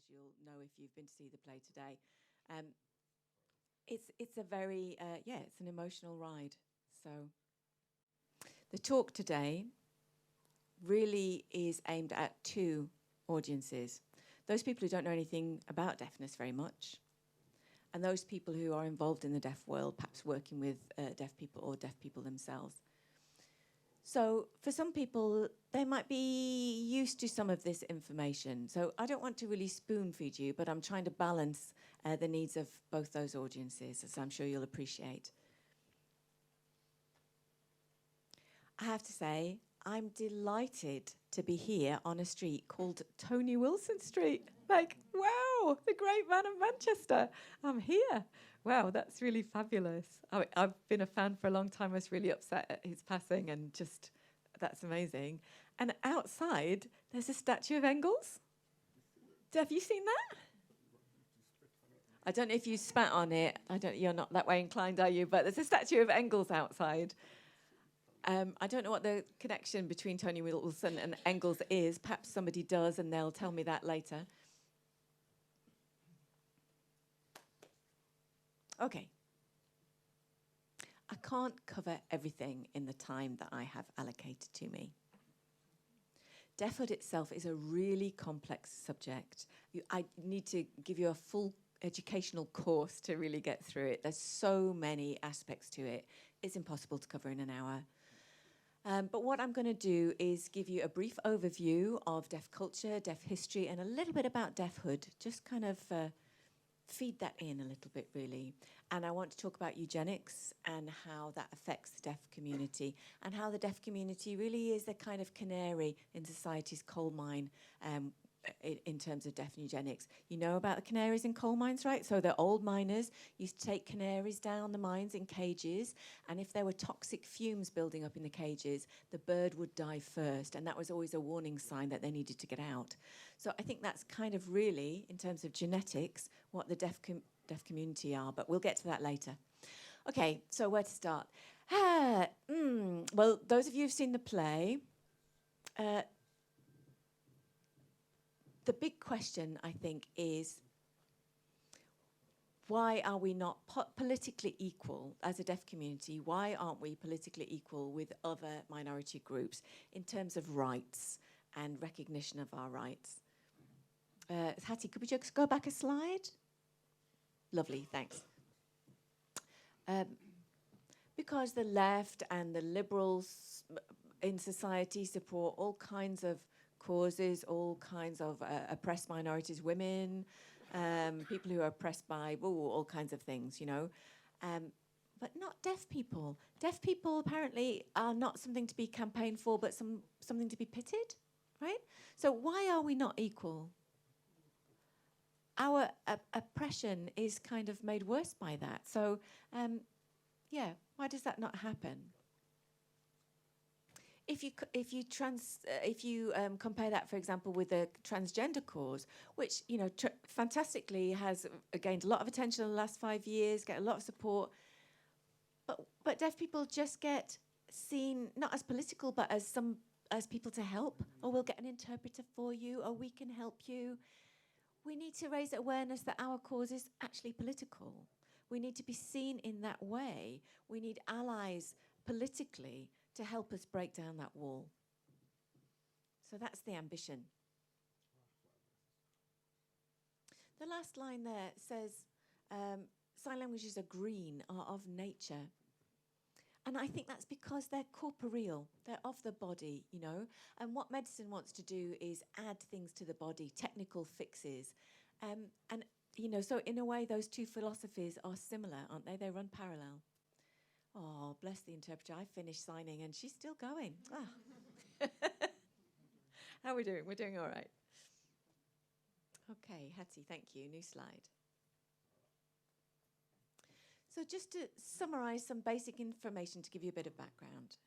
as you'll know if you've been to see the play today. It's a very, it's an emotional ride. So the talk today really is aimed at two audiences. Those people who don't know anything about deafness very much, and those people who are involved in the deaf world, perhaps working with deaf people or deaf people themselves. So for some people, they might be used to some of this information. So I don't want to really spoon feed you, but I'm trying to balance the needs of both those audiences, as I'm sure you'll appreciate. I have to say, I'm delighted to be here on a street called Tony Wilson Street. Like, wow, the great man of Manchester. I'm here. Wow, that's really fabulous. I've been a fan for a long time. I was really upset at his passing, and just, that's amazing. And outside, there's a statue of Engels. Have you seen that? I don't know if you spat on it. You're not that way inclined, are you? But there's a statue of Engels outside. I don't know what the connection between Tony Wilson and Engels is. Perhaps somebody does, and they'll tell me that later. Okay. I can't cover everything in the time that I have allocated to me. Deafhood itself is a really complex subject. I need to give you a full educational course to really get through it. There's so many aspects to it. It's impossible to cover in an hour. But what I'm going to do is give you a brief overview of deaf culture, deaf history, and a little bit about deafhood, just kind of feed that in a little bit, really. And I want to talk about eugenics and how that affects the deaf community, and how the deaf community really is the kind of canary in society's coal mine in terms of deaf and eugenics. You know about the canaries in coal mines, right? So the old miners used to take canaries down the mines in cages, and if there were toxic fumes building up in the cages, the bird would die first, and that was always a warning sign that they needed to get out. So I think that's kind of really, in terms of genetics, what the deaf community are, but we'll get to that later. Okay, so where to start? Well, those of you who've seen the play, the big question, I think, is why are we not politically equal as a deaf community? Why aren't we politically equal with other minority groups in terms of rights and recognition of our rights? Hattie, could we just go back a slide? Lovely, thanks. Because the left and the liberals in society support all kinds of causes, all kinds of oppressed minorities, women, people who are oppressed by all kinds of things, you know. But not deaf people. Deaf people apparently are not something to be campaigned for, but something to be pitied, right? So why are we not equal? Our oppression is kind of made worse by that. So, why does that not happen? If you compare that, for example, with the transgender cause, which fantastically has gained a lot of attention in the last 5 years, get a lot of support, but deaf people just get seen not as political, but as people to help. Or we'll get an interpreter for you, or we can help you. We need to raise awareness that our cause is actually political. We need to be seen in that way. We need allies politically to help us break down that wall. So that's the ambition. The last line there says, sign languages are green, are of nature. And I think that's because they're corporeal, they're of the body, you know. And what medicine wants to do is add things to the body, technical fixes. And, so in a way, those two philosophies are similar, aren't they? They run parallel. Oh, bless the interpreter. I finished signing and she's still going. Ah. How are we doing? We're doing all right. Okay, Hattie, thank you. New slide. So just to summarise some basic information to give you a bit of background.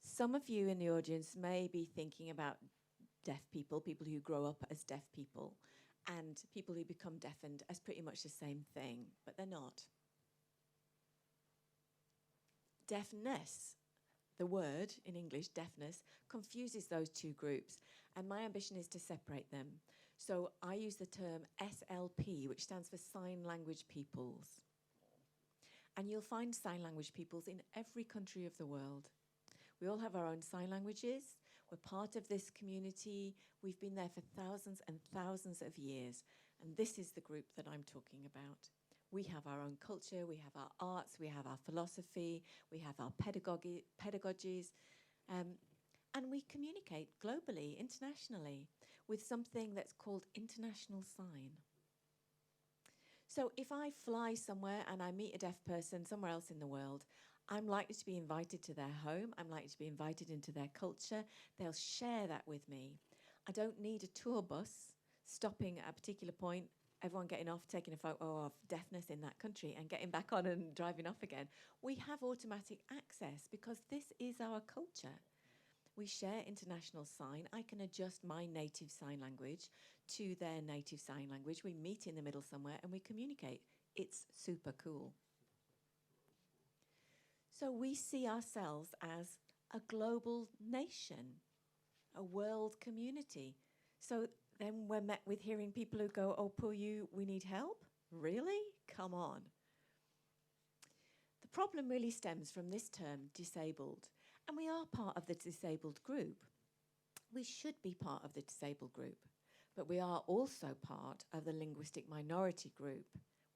Some of you in the audience may be thinking about deaf people, people who grow up as deaf people, and people who become deafened as pretty much the same thing, but they're not. Deafness the word in English, deafness, confuses those two groups. And my ambition is to separate them. So I use the term SLP, which stands for Sign Language Peoples. And you'll find sign language peoples in every country of the world. We all have our own sign languages. We're part of this community. We've been there for thousands and thousands of years. And this is the group that I'm talking about. We have our own culture, we have our arts, we have our philosophy, we have our pedagogies, and we communicate globally, internationally, with something that's called international sign. So if I fly somewhere and I meet a deaf person somewhere else in the world, I'm likely to be invited to their home, I'm likely to be invited into their culture, they'll share that with me. I don't need a tour bus stopping at a particular point, everyone getting off, taking a photo of deafness in that country and getting back on and driving off again. We have automatic access because this is our culture. We share international sign. I can adjust my native sign language to their native sign language. We meet in the middle somewhere and we communicate. It's super cool. So we see ourselves as a global nation, a world community. So then we're met with hearing people who go, oh, poor you, we need help? Really? Come on. The problem really stems from this term, disabled. And we are part of the disabled group. We should be part of the disabled group. But we are also part of the linguistic minority group.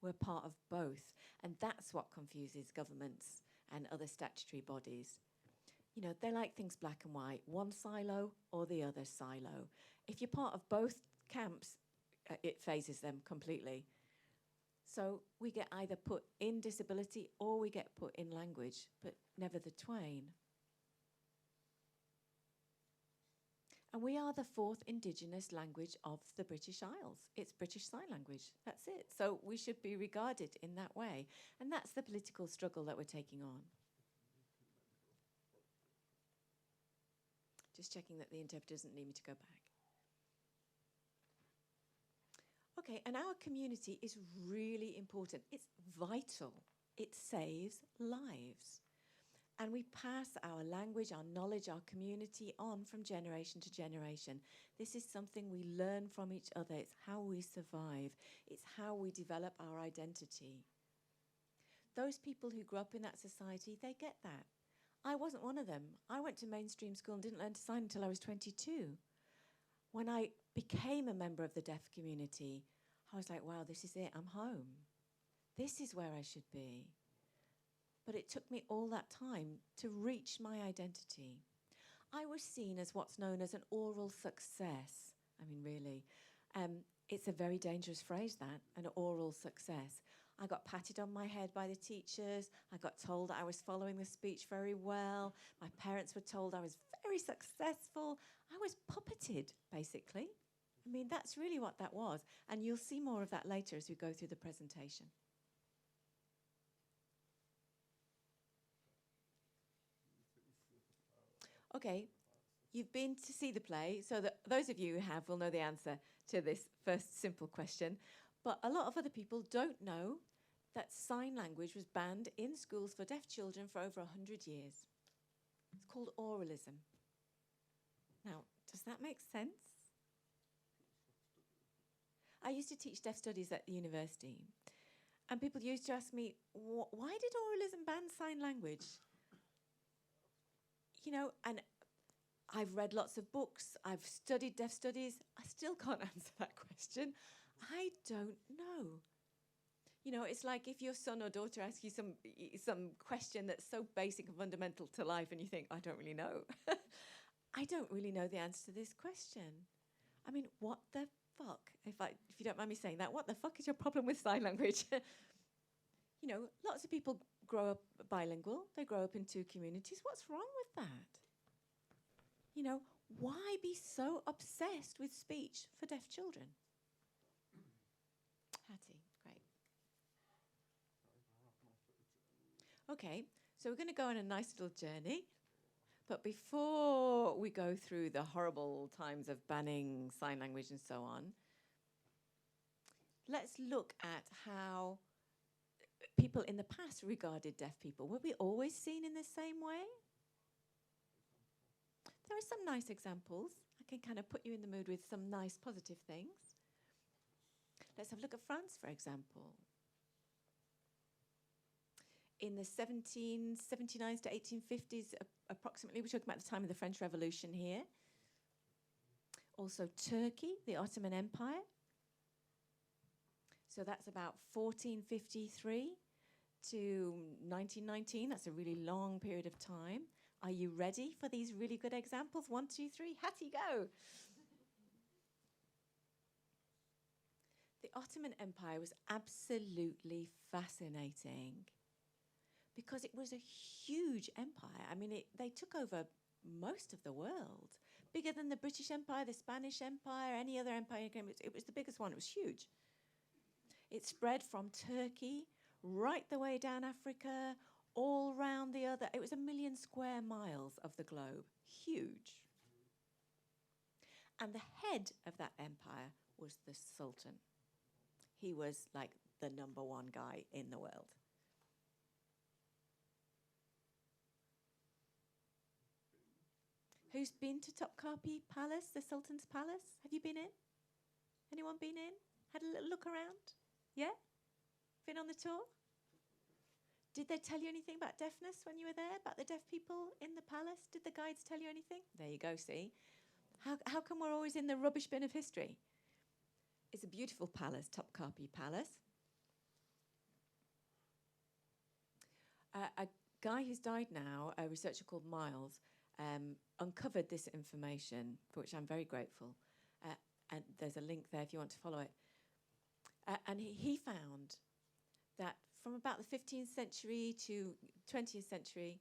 We're part of both. And that's what confuses governments and other statutory bodies. You know, they like things black and white, one silo or the other silo. If you're part of both camps, it phases them completely. So we get either put in disability or we get put in language, but never the twain. And we are the fourth indigenous language of the British Isles. It's British Sign Language, that's it. So we should be regarded in that way. And that's the political struggle that we're taking on. Just checking that the interpreter doesn't need me to go back. Okay, and our community is really important. It's vital. It saves lives. And we pass our language, our knowledge, our community on from generation to generation. This is something we learn from each other. It's how we survive. It's how we develop our identity. Those people who grew up in that society, they get that. I wasn't one of them. I went to mainstream school and didn't learn to sign until I was 22. When I became a member of the deaf community, I was like, wow, this is it, I'm home. This is where I should be. But it took me all that time to reach my identity. I was seen as what's known as an oral success. I mean, really. It's a very dangerous phrase, that, an oral success. I got patted on my head by the teachers. I got told I was following the speech very well. My parents were told I was very successful. I was puppeted, basically. I mean, that's really what that was. And you'll see more of that later as we go through the presentation. Okay, you've been to see the play, so that those of you who have will know the answer to this first simple question. But a lot of other people don't know that sign language was banned in schools for deaf children for over 100 years. It's called oralism. Now, does that make sense? I used to teach deaf studies at the university, and people used to ask me, why did oralism ban sign language? You know, and I've read lots of books, I've studied deaf studies, I still can't answer that question. I don't know. You know, it's like if your son or daughter asks you some question that's so basic and fundamental to life and you think, I don't really know. I don't really know the answer to this question. I mean, what the fuck, if you don't mind me saying that, what the fuck is your problem with sign language? You know, lots of people grow up bilingual, they grow up in two communities. What's wrong with that? You know, why be so obsessed with speech for deaf children? Hattie, great. Okay, so we're going to go on a nice little journey. But before we go through the horrible times of banning sign language and so on, let's look at how people in the past regarded deaf people. Were we always seen in the same way? There are some nice examples. I can kind of put you in the mood with some nice positive things. Let's have a look at France, for example. In the 1779s to 1850s, approximately, we're talking about the time of the French Revolution here. Also Turkey, the Ottoman Empire. So that's about 1453 to 1919. That's a really long period of time. Are you ready for these really good examples? 1, 2, 3, Hattie, go! The Ottoman Empire was absolutely fascinating because it was a huge empire. I mean, they took over most of the world. Bigger than the British Empire, the Spanish Empire, any other empire. It was the biggest one. It was huge. It spread from Turkey right the way down Africa, all round the other. It was 1 million square miles of the globe. Huge. And the head of that empire was the Sultan. He was like the #1 guy in the world. Who's been to Topkapi Palace, the Sultan's Palace? Have you been in? Anyone been in? Had a little look around? Yeah? Been on the tour? Did they tell you anything about deafness when you were there? About the deaf people in the palace? Did the guides tell you anything? There you go, see? How come we're always in the rubbish bin of history? It's a beautiful palace, Topkapi Palace. A guy who's died now, a researcher called Miles, uncovered this information, for which I'm very grateful. And there's a link there if you want to follow it. And he found that from about the 15th century to 20th century,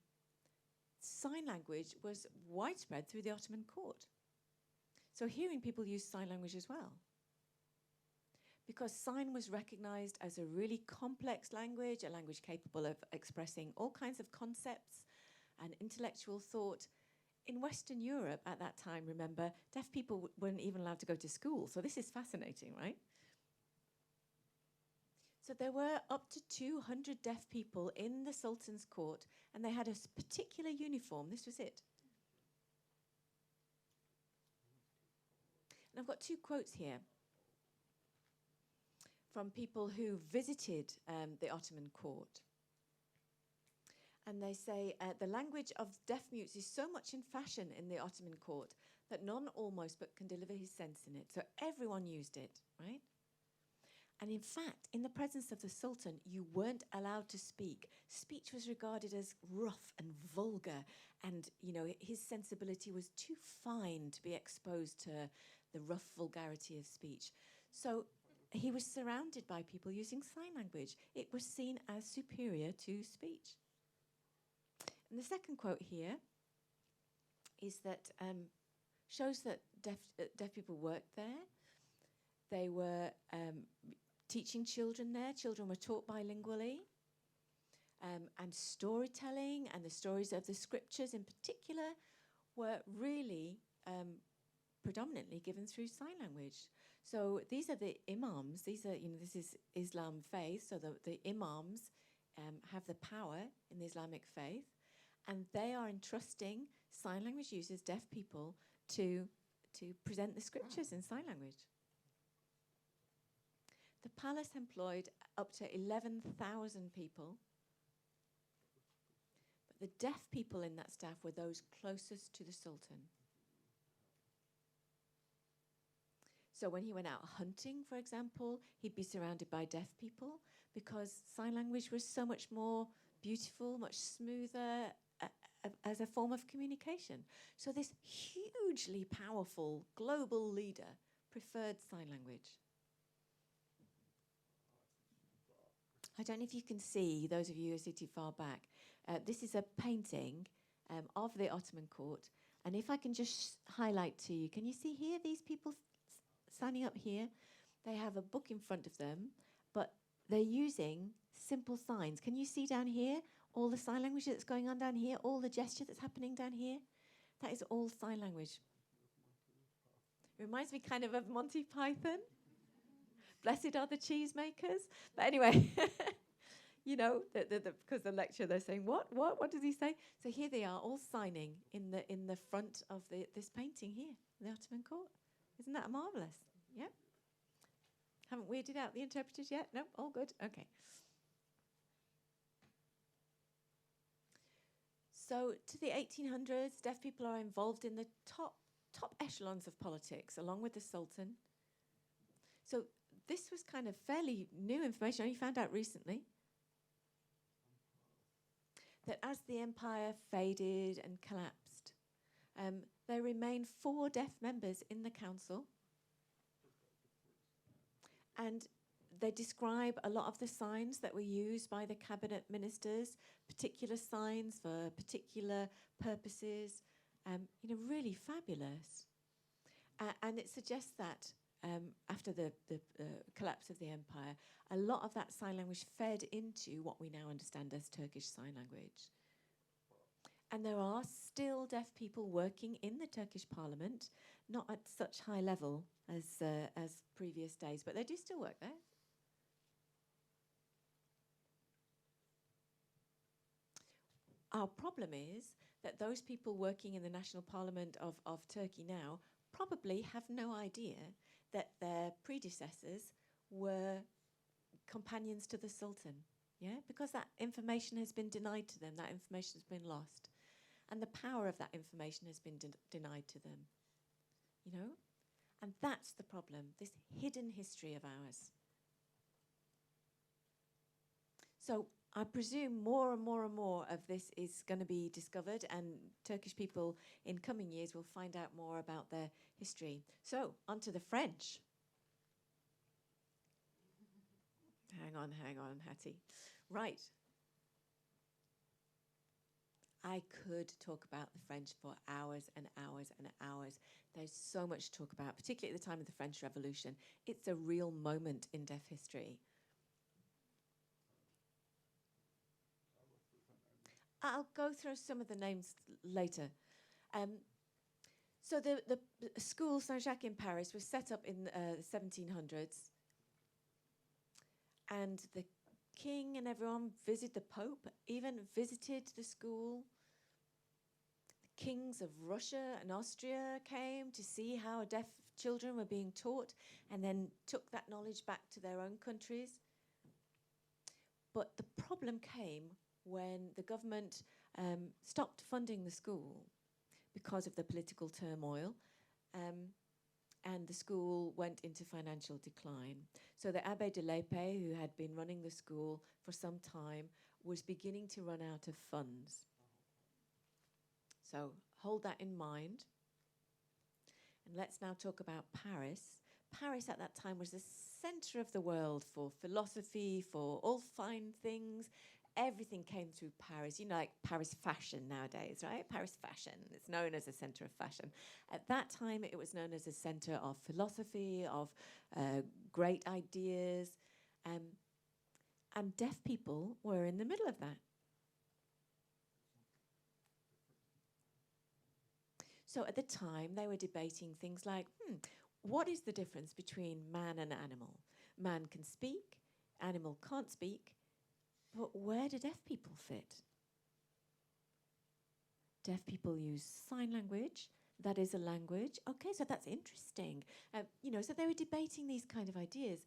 sign language was widespread through the Ottoman court. So hearing people use sign language as well. Because sign was recognized as a really complex language, a language capable of expressing all kinds of concepts and intellectual thought. In Western Europe at that time, remember, deaf people weren't even allowed to go to school. So this is fascinating, right? So there were up to 200 deaf people in the Sultan's court, and they had a particular uniform. This was it. And I've got 2 quotes here from people who visited the Ottoman court. And they say, the language of deaf mutes is so much in fashion in the Ottoman court that none almost but can deliver his sense in it. So everyone used it, right? And in fact, in the presence of the Sultan, you weren't allowed to speak. Speech was regarded as rough and vulgar, and his sensibility was too fine to be exposed to the rough vulgarity of speech. So he was surrounded by people using sign language. It was seen as superior to speech. And the second quote here is that shows that deaf people worked there. They were teaching children there. Children were taught bilingually. And storytelling and the stories of the scriptures in particular were really predominantly given through sign language. So these are the imams. These are, this is Islam faith. So the imams have the power in the Islamic faith. And they are entrusting sign language users, deaf people, to present the scriptures in sign language. The palace employed up to 11,000 people. But the deaf people in that staff were those closest to the Sultan. So when he went out hunting, for example, he'd be surrounded by deaf people because sign language was so much more beautiful, much smoother as a form of communication. So this hugely powerful global leader preferred sign language. I don't know if you can see, those of you who are sitting far back, this is a painting of the Ottoman court. And if I can just highlight to you, can you see here these people standing up here? They have a book in front of them, but they're using simple signs. Can you see down here all the sign language that's going on down here, all the gesture that's happening down here? That is all sign language. It reminds me kind of Monty Python. Blessed are the cheesemakers. But anyway, you know, because the lecturer, they're saying, what does he say? So here they are, all signing in the front of this painting here, the Ottoman court. Isn't that marvellous? Yeah. Haven't weirded out the interpreters yet? No, all good. Okay. So to the 1800s, deaf people are involved in the top echelons of politics, along with the Sultan. So this was kind of fairly new information. I only found out recently that as the empire faded and collapsed, there remained 4 deaf members in the council. And they describe a lot of the signs that were used by the cabinet ministers, particular signs for particular purposes, really fabulous. And it suggests that after the collapse of the empire, a lot of that sign language fed into what we now understand as Turkish Sign Language. And there are still deaf people working in the Turkish parliament, not at such high level as previous days, but they do still work there. Our problem is that those people working in the national parliament of Turkey now probably have no idea that their predecessors were companions to the Sultan, yeah? Because that information has been denied to them, that information has been lost. And the power of that information has been denied to them, you know? And that's the problem, this hidden history of ours. So I presume more and more and more of this is going to be discovered, and Turkish people in coming years will find out more about their history. So, on to the French. Hang on, Hattie. Right. I could talk about the French for hours and hours and hours. There's so much to talk about, particularly at the time of the French Revolution. It's a real moment in deaf history. I'll go through some of the names later. So the school Saint-Jacques in Paris was set up in the 1700s. And the king and everyone visited, the Pope even visited the school. The kings of Russia and Austria came to see how deaf children were being taught and then took that knowledge back to their own countries. But the problem came when the government stopped funding the school because of the political turmoil, and the school went into financial decline. So the Abbé de l'Épée, who had been running the school for some time, was beginning to run out of funds. So hold that in mind. And let's now talk about Paris. Paris at that time was the center of the world for philosophy, for all fine things. Everything came through Paris. You know, like Paris fashion nowadays, right? Paris fashion. It's known as a center of fashion. At that time, it was known as a center of philosophy, of great ideas. And deaf people were in the middle of that. So at the time, they were debating things like, what is the difference between man and animal? Man can speak, animal can't speak, but where do deaf people fit? Deaf people use sign language. That is a language. Okay, so that's interesting. So they were debating these kind of ideas.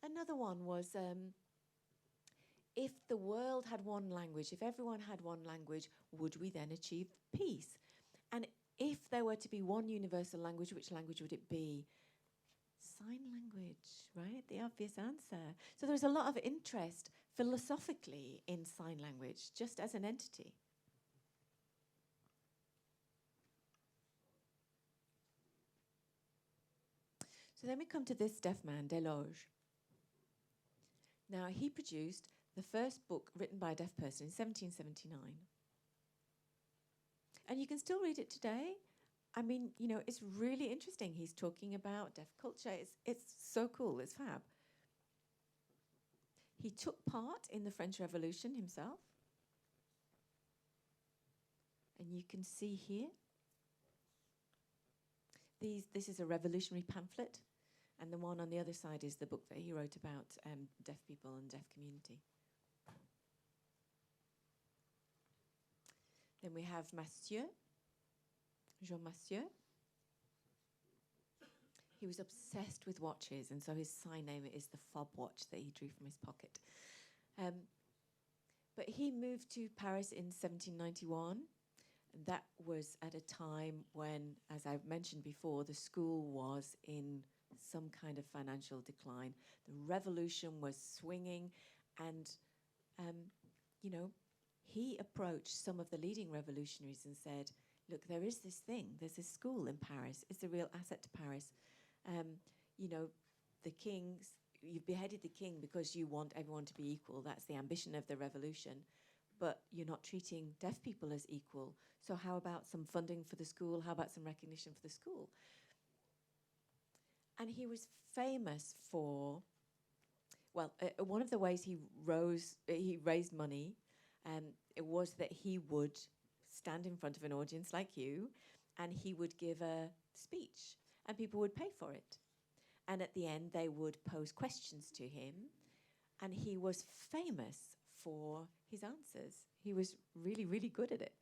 Another one was, if the world had one language, if everyone had one language, would we then achieve peace? And if there were to be one universal language, which language would it be? Sign language, right? The obvious answer. So there was a lot of interest philosophically in sign language, just as an entity. So then we come to this deaf man, Deloge. Now, he produced the first book written by a deaf person in 1779. And you can still read it today. I mean, it's really interesting. He's talking about deaf culture. It's so cool. It's fab. He took part in the French Revolution himself. And you can see here, this is a revolutionary pamphlet. And the one on the other side is the book that he wrote about deaf people and deaf community. Then we have Monsieur, Jean Monsieur. He was obsessed with watches, and so his sign name is the fob watch that he drew from his pocket. But he moved to Paris in 1791. And that was at a time when, as I've mentioned before, the school was in some kind of financial decline. The revolution was swinging, and, you know, he approached some of the leading revolutionaries and said, look, there is this thing. There's this school in Paris. It's a real asset to Paris. You know, the kings, you've beheaded the king because you want everyone to be equal. That's the ambition of the revolution. But you're not treating deaf people as equal. So how about some funding for the school? How about some recognition for the school? And he was famous for, well, one of the ways he raised money, it was that he would stand in front of an audience like you, and he would give a speech, and people would pay for it. And at the end, they would pose questions to him, and he was famous for his answers. He was really, really good at it.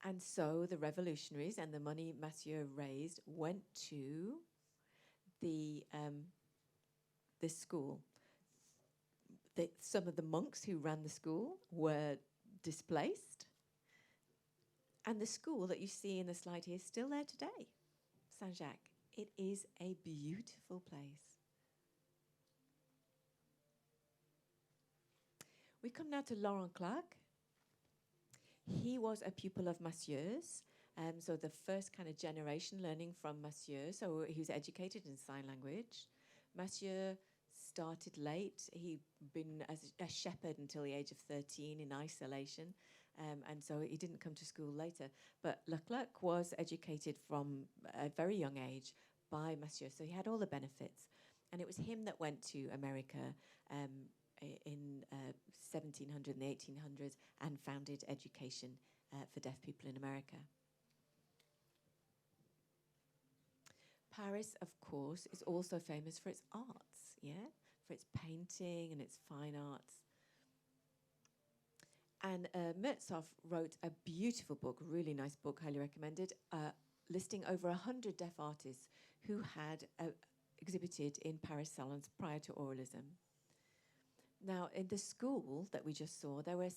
And so the revolutionaries and the money Monsieur raised went to the school. Some of the monks who ran the school were displaced. And the school that you see in the slide here is still there today, Saint-Jacques. It is a beautiful place. We come now to Laurent Clark. He was a pupil of Monsieur's, so the first kind of generation learning from Monsieur. So he was educated in sign language. Monsieur started late. He'd been as a shepherd until the age of 13 in isolation, and so he didn't come to school later. But Leclerc was educated from a very young age by Monsieur, so he had all the benefits. And it was him that went to America in 1700 and the 1800s and founded education for deaf people in America. Paris, of course, is also famous for its arts, yeah? For its painting and its fine arts. And Mertzhoff wrote a beautiful book, really nice book, highly recommended, listing over 100 deaf artists who had exhibited in Paris salons prior to oralism. Now, in the school that we just saw, there was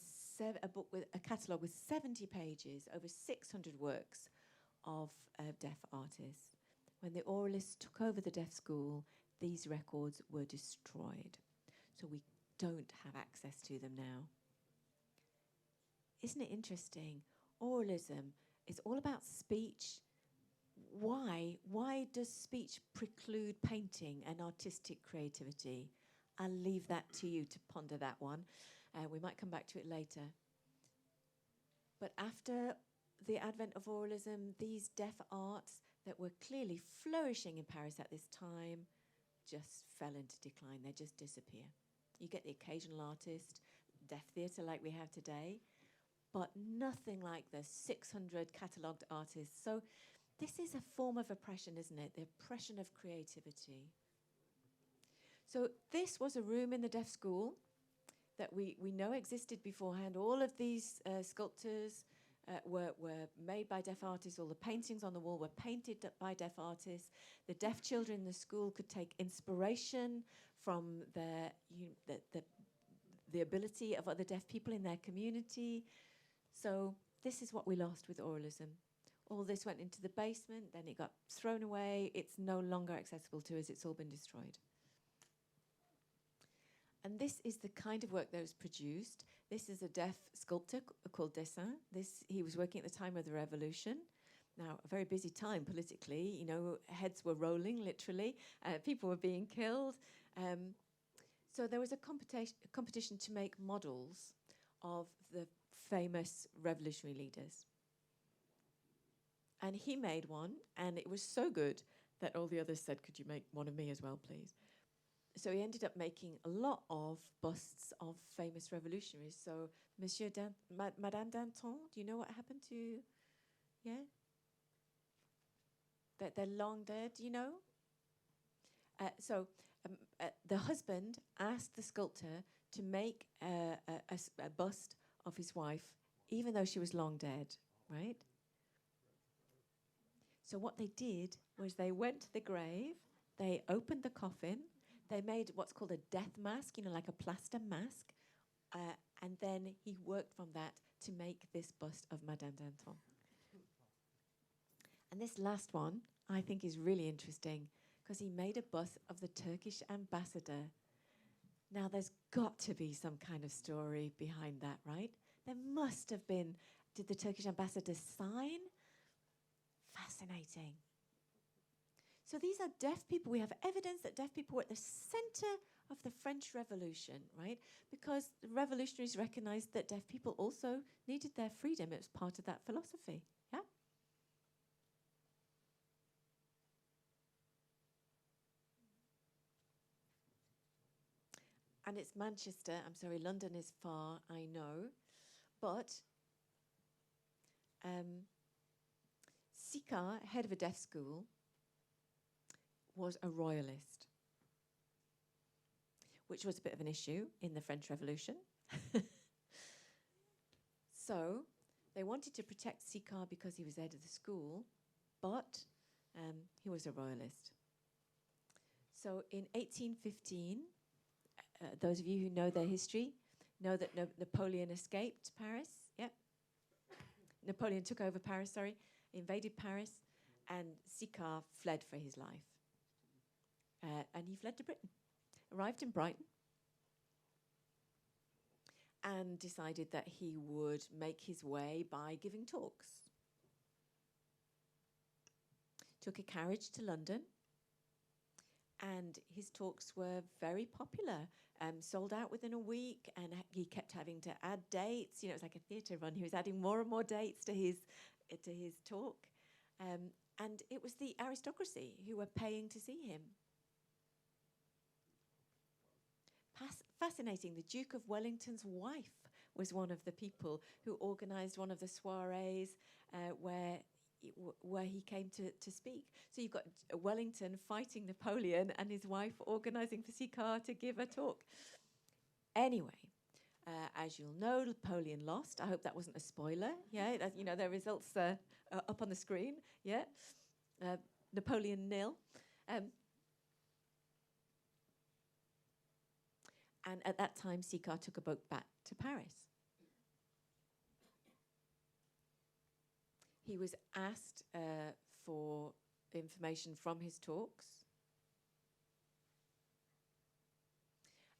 a book with a catalogue with 70 pages, over 600 works of deaf artists. When the oralists took over the deaf school, these records were destroyed. So we don't have access to them now. Isn't it interesting? Oralism is all about speech. Why? Why does speech preclude painting and artistic creativity? I'll leave that to you to ponder that one. We might come back to it later. But after the advent of oralism, these deaf arts that were clearly flourishing in Paris at this time just fell into decline. They just disappear. You get the occasional artist, deaf theatre like we have today, but nothing like the 600 catalogued artists. So this is a form of oppression, isn't it? The oppression of creativity. So this was a room in the deaf school that we know existed beforehand. All of these sculptures were made by deaf artists. All the paintings on the wall were painted by deaf artists. The deaf children in the school could take inspiration from the ability of other deaf people in their community. So this is what we lost with oralism. All this went into the basement, then it got thrown away. It's no longer accessible to us. It's all been destroyed. And this is the kind of work that was produced. This is a deaf sculptor called Dessin. He was working at the time of the Revolution. Now, a very busy time politically. You know, heads were rolling, literally. People were being killed. So there was a competition to make models of the famous revolutionary leaders. And he made one, and it was so good that all the others said, could you make one of me as well, please? So he ended up making a lot of busts of famous revolutionaries. So Madame Danton, do you know what happened to, yeah? They're long dead, you know? So the husband asked the sculptor to make a bust of his wife, even though she was long dead, right? So what they did was they went to the grave, they opened the coffin, they made what's called a death mask, like a plaster mask, and then he worked from that to make this bust of Madame Danton. And this last one, I think, is really interesting because he made a bust of the Turkish ambassador. Now, there's got to be some kind of story behind that, right? There must have been. Did the Turkish ambassador sign? Fascinating. So these are deaf people. We have evidence that deaf people were at the center of the French Revolution, right? Because the revolutionaries recognized that deaf people also needed their freedom. It was part of that philosophy, yeah? And it's Manchester. I'm sorry, London is far, I know. But Sika, head of a deaf school, was a royalist, which was a bit of an issue in the French Revolution. So they wanted to protect Sika because he was head of the school, but he was a royalist. So in 1815, those of you who know their history know that Napoleon escaped Paris. Yep. Napoleon took over Paris, invaded Paris, and Sika fled for his life. And he fled to Britain, arrived in Brighton, and decided that he would make his way by giving talks. Took a carriage to London, and his talks were very popular, sold out within a week, and he kept having to add dates. It was like a theatre run. He was adding more and more dates to his talk. And it was the aristocracy who were paying to see him. Fascinating. The Duke of Wellington's wife was one of the people who organised one of the soirees where he came to speak. So you've got Wellington fighting Napoleon and his wife organising for Sika to give a talk. Anyway, as you'll know, Napoleon lost. I hope that wasn't a spoiler. Yeah, the results are up on the screen. Yeah, Napoleon 0. And at that time, Sika took a boat back to Paris. He was asked for information from his talks.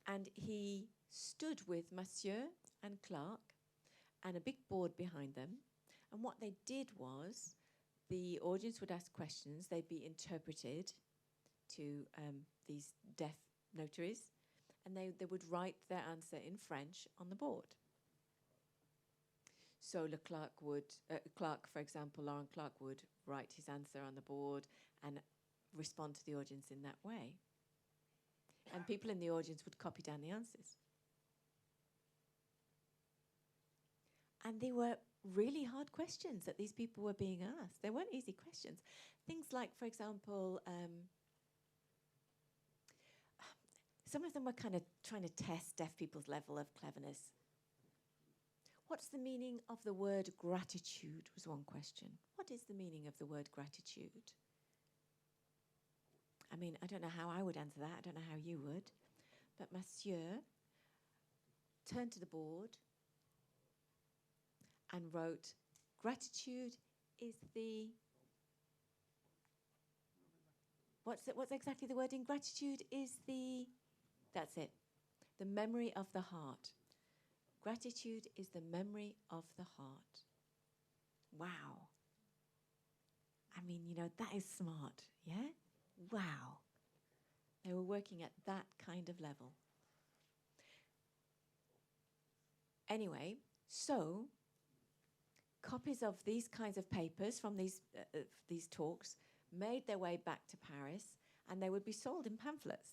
And he stood with Massion and Clark and a big board behind them. And what they did was the audience would ask questions. They'd be interpreted to these deaf notaries. And they would write their answer in French on the board. So Clark, for example, Laurent Clark would write his answer on the board and respond to the audience in that way. And people in the audience would copy down the answers. And they were really hard questions that these people were being asked. They weren't easy questions. Things like, for example, some of them were kind of trying to test deaf people's level of cleverness. What's the meaning of the word gratitude was one question. What is the meaning of the word gratitude? I mean, I don't know how I would answer that. I don't know how you would. But Monsieur turned to the board and wrote, gratitude is the... What's exactly the word in gratitude is the... That's it. The memory of the heart. Gratitude is the memory of the heart. Wow. I mean, that is smart, yeah? Wow. They were working at that kind of level. Anyway, so copies of these kinds of papers from these talks made their way back to Paris, and they would be sold in pamphlets.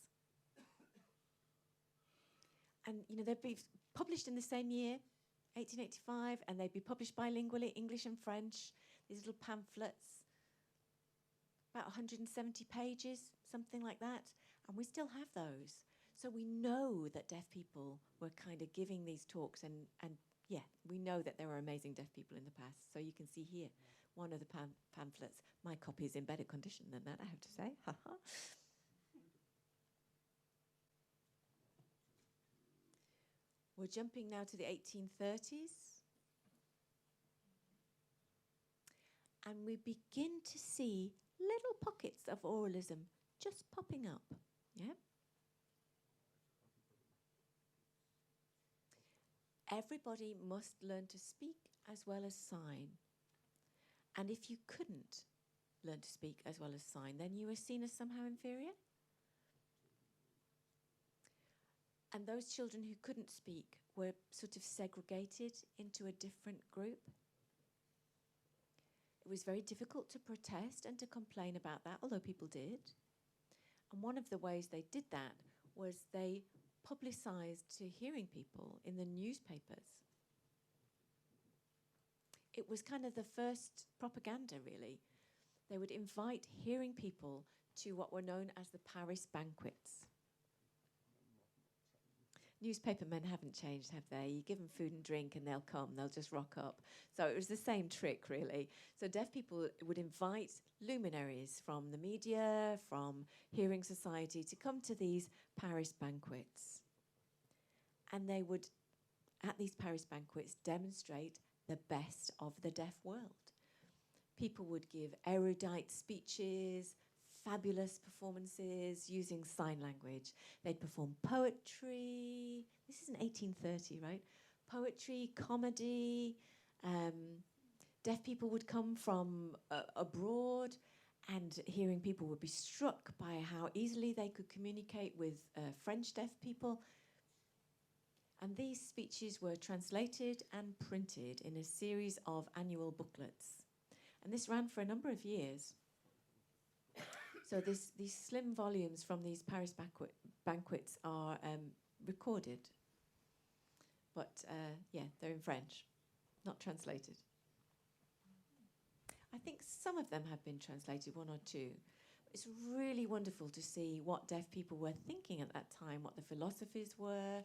And, they'd be published in the same year, 1885, and they'd be published bilingually, English and French, these little pamphlets, about 170 pages, something like that. And we still have those. So we know that deaf people were kind of giving these talks, and yeah, we know that there were amazing deaf people in the past. So you can see here, one of the pamphlets. My copy is in better condition than that, I have to say. We're jumping now to the 1830s. And we begin to see little pockets of oralism just popping up. Yeah. Everybody must learn to speak as well as sign. And if you couldn't learn to speak as well as sign, then you were seen as somehow inferior. And those children who couldn't speak were sort of segregated into a different group. It was very difficult to protest and to complain about that, although people did. And one of the ways they did that was they publicised to hearing people in the newspapers. It was kind of the first propaganda, really. They would invite hearing people to what were known as the Paris banquets. Newspapermen haven't changed, have they? You give them food and drink and they'll come, they'll just rock up. So it was the same trick, really. So deaf people would invite luminaries from the media, from hearing society, to come to these Paris banquets. And they would, at these Paris banquets, demonstrate the best of the deaf world. People would give erudite speeches, fabulous performances using sign language. They'd perform poetry. This is in 1830, right? Poetry, comedy. Deaf people would come from abroad, and hearing people would be struck by how easily they could communicate with French deaf people. And these speeches were translated and printed in a series of annual booklets. And this ran for a number of years. So these slim volumes from these Paris banquets are recorded. But yeah, they're in French, not translated. I think some of them have been translated, one or two. It's really wonderful to see what deaf people were thinking at that time, what the philosophies were.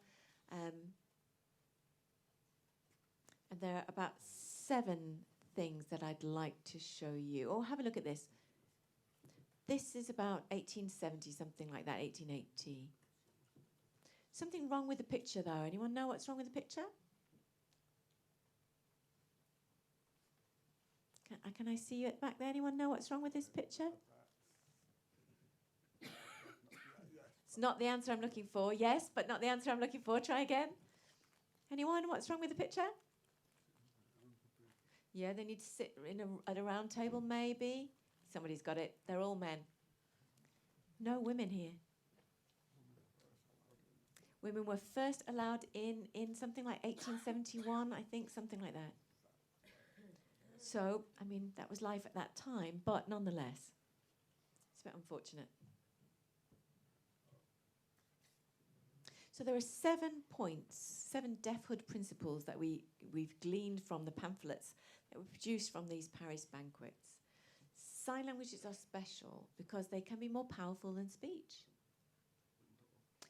And there are about 7 things that I'd like to show you. Oh, have a look at this. This is about 1870, something like that, 1880. Something wrong with the picture, though. Anyone know what's wrong with the picture? Can I see you at the back there? Anyone know what's wrong with this picture? It's not the answer I'm looking for. Yes, but not the answer I'm looking for. Try again. Anyone? What's wrong with the picture? Yeah, they need to sit at a round table, maybe. Somebody's got it. They're all men. No women here. Women were first allowed in something like 1871, I think, something like that. So, I mean, that was life at that time, but nonetheless, it's a bit unfortunate. So there are 7 points, 7 deafhood principles that we've gleaned from the pamphlets that were produced from these Paris banquets. Sign languages are special because they can be more powerful than speech.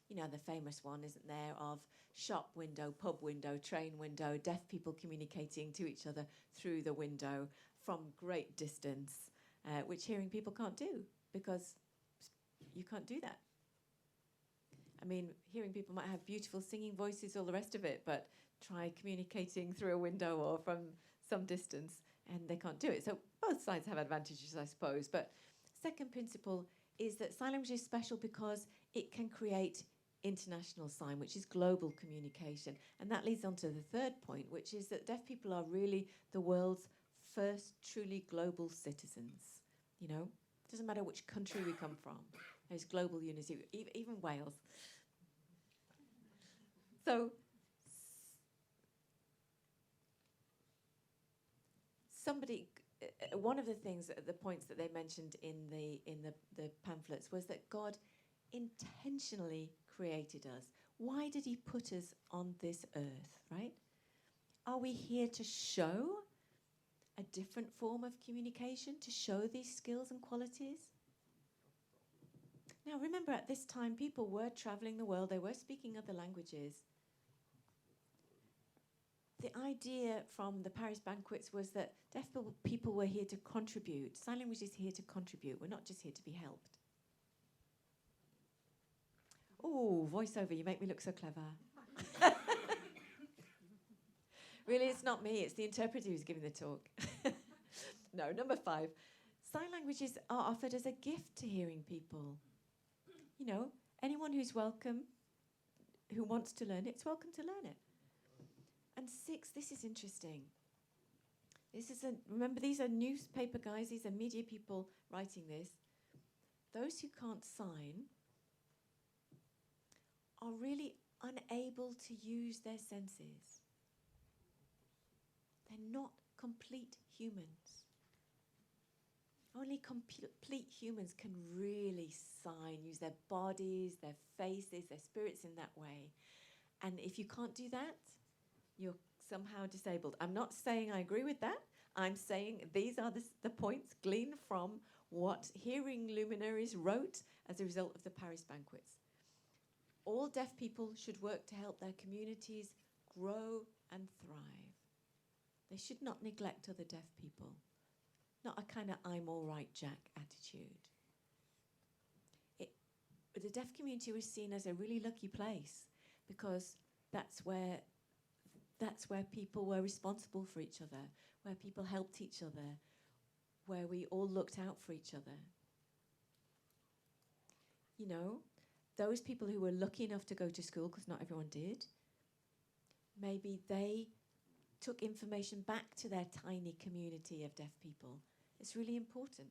You know, the famous one, isn't there, of shop window, pub window, train window, deaf people communicating to each other through the window from great distance, which hearing people can't do because you can't do that. I mean, hearing people might have beautiful singing voices, all the rest of it, but try communicating through a window or from some distance, and they can't do it. So both sides have advantages, I suppose. But second principle is that sign language is special because it can create international sign, which is global communication. And that leads on to the third point, which is that deaf people are really the world's first truly global citizens. You know, it doesn't matter which country we come from. There's global unity, even Wales. So one of the things, the points that they mentioned in the pamphlets was that God intentionally created us. Why did he put us on this earth, right? Are we here to show a different form of communication, to show these skills and qualities? Now, remember, at this time, people were traveling the world. They were speaking other languages. The idea from the Paris banquets was that deaf people were here to contribute. Sign language is here to contribute. We're not just here to be helped. Oh, voiceover, you make me look so clever. Really, it's not me. It's the interpreter who's giving the talk. No, number 5. Sign languages are offered as a gift to hearing people. You know, anyone who's welcome, who wants to learn it, it's welcome to learn it. And 6, this is interesting. Remember, these are newspaper guys, these are media people writing this. Those who can't sign are really unable to use their senses. They're not complete humans. Only complete humans can really sign, use their bodies, their faces, their spirits in that way. And if you can't do that, you're somehow disabled. I'm not saying I agree with that. I'm saying these are the points gleaned from what hearing luminaries wrote as a result of the Paris banquets. All deaf people should work to help their communities grow and thrive. They should not neglect other deaf people. Not a kind of I'm all right, Jack attitude. The deaf community was seen as a really lucky place because that's where people were responsible for each other, where people helped each other, where we all looked out for each other. You know, those people who were lucky enough to go to school, because not everyone did, maybe they took information back to their tiny community of deaf people. It's really important.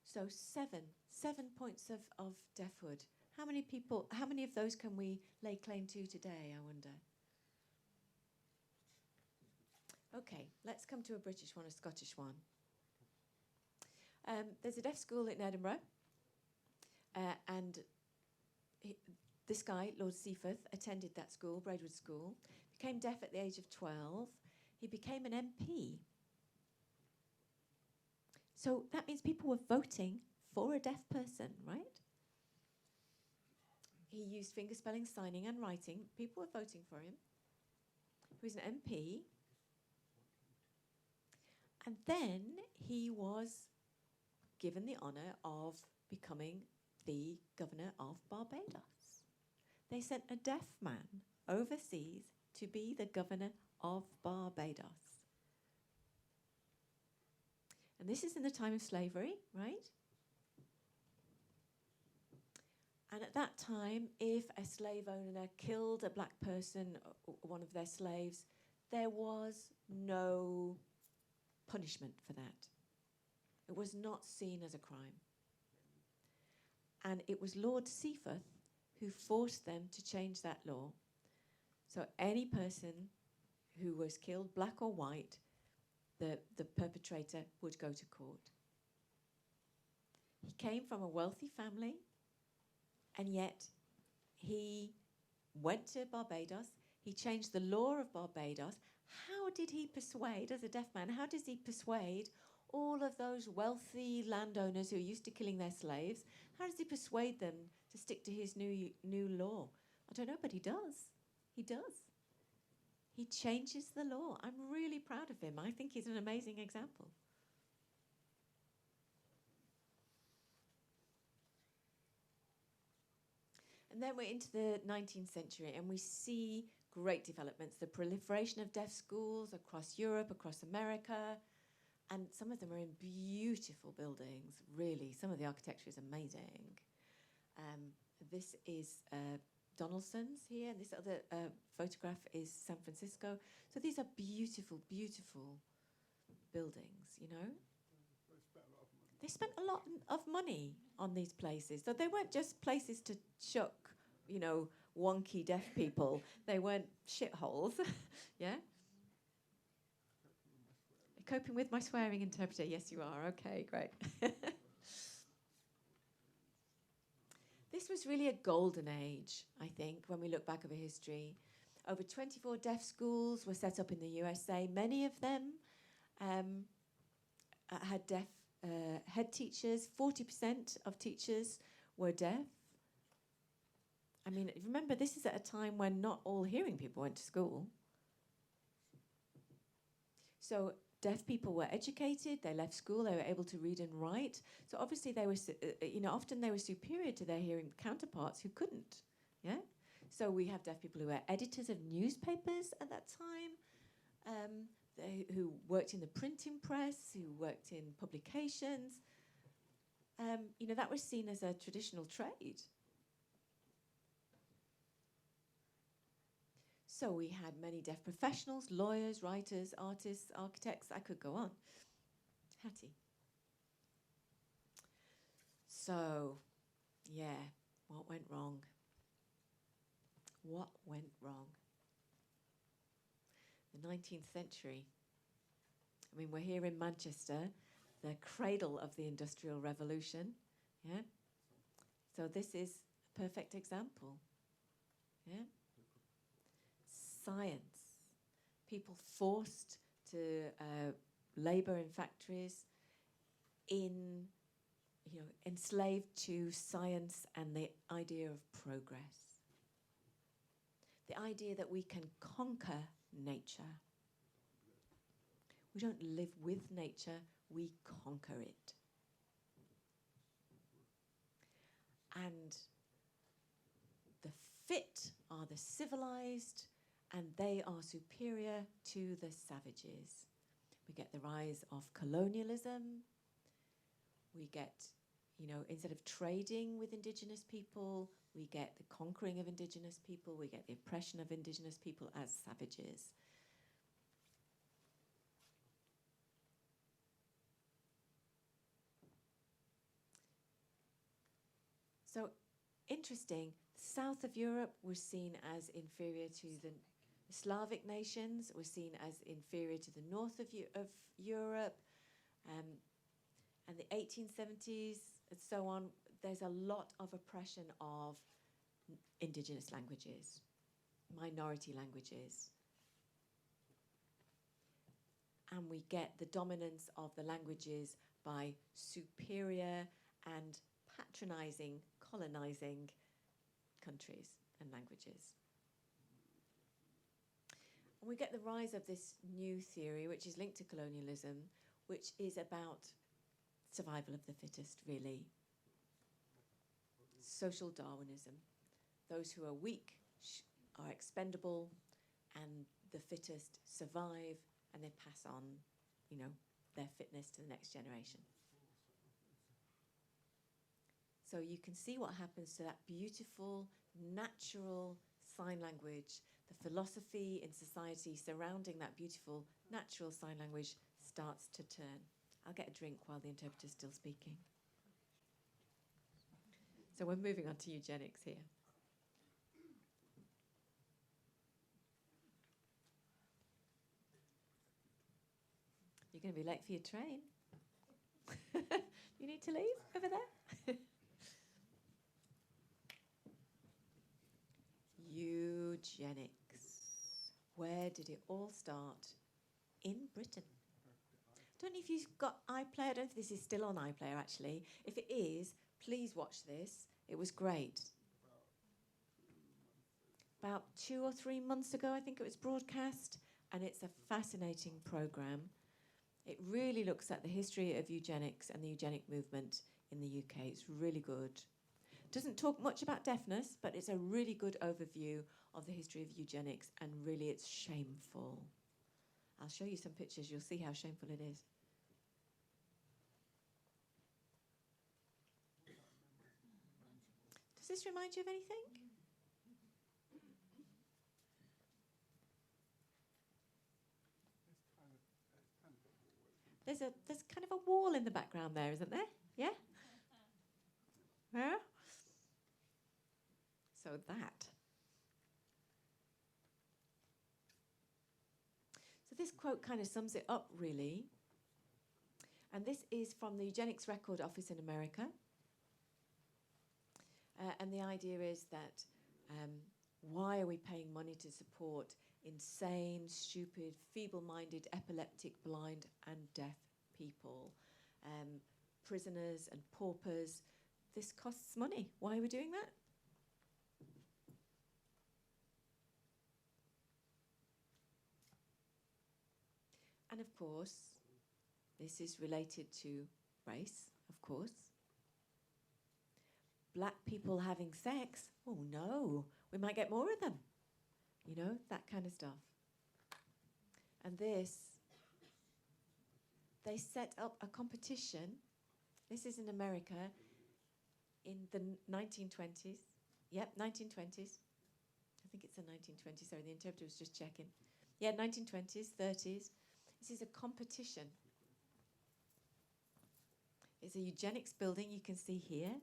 So 7 points of deafhood. How many of those can we lay claim to today, I wonder? Okay, let's come to a British one, a Scottish one. There's a deaf school in Edinburgh, and this guy, Lord Seaforth, attended that school, Braidwood School, became deaf at the age of 12. He became an MP. So that means people were voting for a deaf person, right? He used fingerspelling, signing, and writing. People were voting for him. He was an MP. And then he was given the honour of becoming the governor of Barbados. They sent a deaf man overseas to be the governor of Barbados. And this is in the time of slavery, right? And at that time, if a slave owner killed a black person, one of their slaves, there was no punishment for that. It was not seen as a crime. And it was Lord Seaforth who forced them to change that law. So any person who was killed, black or white, the perpetrator would go to court. He came from a wealthy family, and yet he went to Barbados. He changed the law of Barbados. How did he persuade, as a deaf man, how does he persuade all of those wealthy landowners who are used to killing their slaves? How does he persuade them to stick to his new law? I don't know, but he does. He does. He changes the law. I'm really proud of him. I think he's an amazing example. And then we're into the 19th century, and we see great developments. The proliferation of deaf schools across Europe, across America, and some of them are in beautiful buildings, really. Some of the architecture is amazing. This is Donaldson's here, and this other photograph is San Francisco. So these are beautiful, beautiful buildings, you know. They spent a lot of money on these places. So they weren't just places to chuck, you know, wonky deaf people. They weren't shitholes, yeah? Coping with my swearing interpreter. Yes, you are. Okay, great. This was really a golden age, I think, when we look back over history. Over 24 deaf schools were set up in the USA. Many of them had deaf head teachers. 40% of teachers were deaf. I mean, remember, this is at a time when not all hearing people went to school. So deaf people were educated, they left school, they were able to read and write. So obviously they were, often they were superior to their hearing counterparts who couldn't, yeah? So we have deaf people who were editors of newspapers at that time, who worked in the printing press, who worked in publications. That was seen as a traditional trade. So we had many deaf professionals, lawyers, writers, artists, architects. I could go on. Hattie. So, yeah, what went wrong? What went wrong? The 19th century. I mean, we're here in Manchester, the cradle of the Industrial Revolution. Yeah. So this is a perfect example. Yeah. Science. People forced to labour in factories, enslaved to science and the idea of progress. The idea that we can conquer nature. We don't live with nature, we conquer it. And the fit are the civilized, and they are superior to the savages. We get the rise of colonialism. We get, instead of trading with indigenous people, we get the conquering of indigenous people. We get the oppression of indigenous people as savages. So, interesting, south of Europe was seen as inferior to the Slavic nations, was seen as inferior to the north of Europe, and the 1870s and so on. There's a lot of oppression of indigenous languages, minority languages. And we get the dominance of the languages by superior and patronizing, colonizing countries and languages. And we get the rise of this new theory, which is linked to colonialism, which is about survival of the fittest, really. Social Darwinism. Those who are weak are expendable, and the fittest survive, and they pass on, their fitness to the next generation. So you can see what happens to that beautiful, natural sign language. The philosophy in society surrounding that beautiful, natural sign language starts to turn. I'll get a drink while the interpreter's still speaking. So we're moving on to eugenics here. You're going to be late for your train. You need to leave over there? Eugenics. Where did it all start? In Britain. I don't know if you've got iPlayer. I don't know if this is still on iPlayer, actually. If it is, please watch this. It was great. About 2 or 3 months ago, I think it was broadcast, and it's a fascinating programme. It really looks at the history of eugenics and the eugenic movement in the UK. It's really good. Doesn't talk much about deafness, but it's a really good overview of the history of eugenics, and really it's shameful. I'll show you some pictures. You'll see how shameful it is. Does this remind you of anything? There's kind of a wall in the background there, isn't there? Yeah? Yeah? So that. So this quote kind of sums it up, really. And this is from the Eugenics Record Office in America. And the idea is that why are we paying money to support insane, stupid, feeble-minded, epileptic, blind and deaf people, prisoners and paupers. This costs money. Why are we doing that? And of course, this is related to race, of course. Black people having sex, oh no, we might get more of them. You know, that kind of stuff. And this, they set up a competition. This is in America in the 1920s. Yep, 1920s. I think it's the 1920s. Sorry, the interpreter was just checking. Yeah, 1920s, 30s. This is a competition. It's a eugenics building you can see here.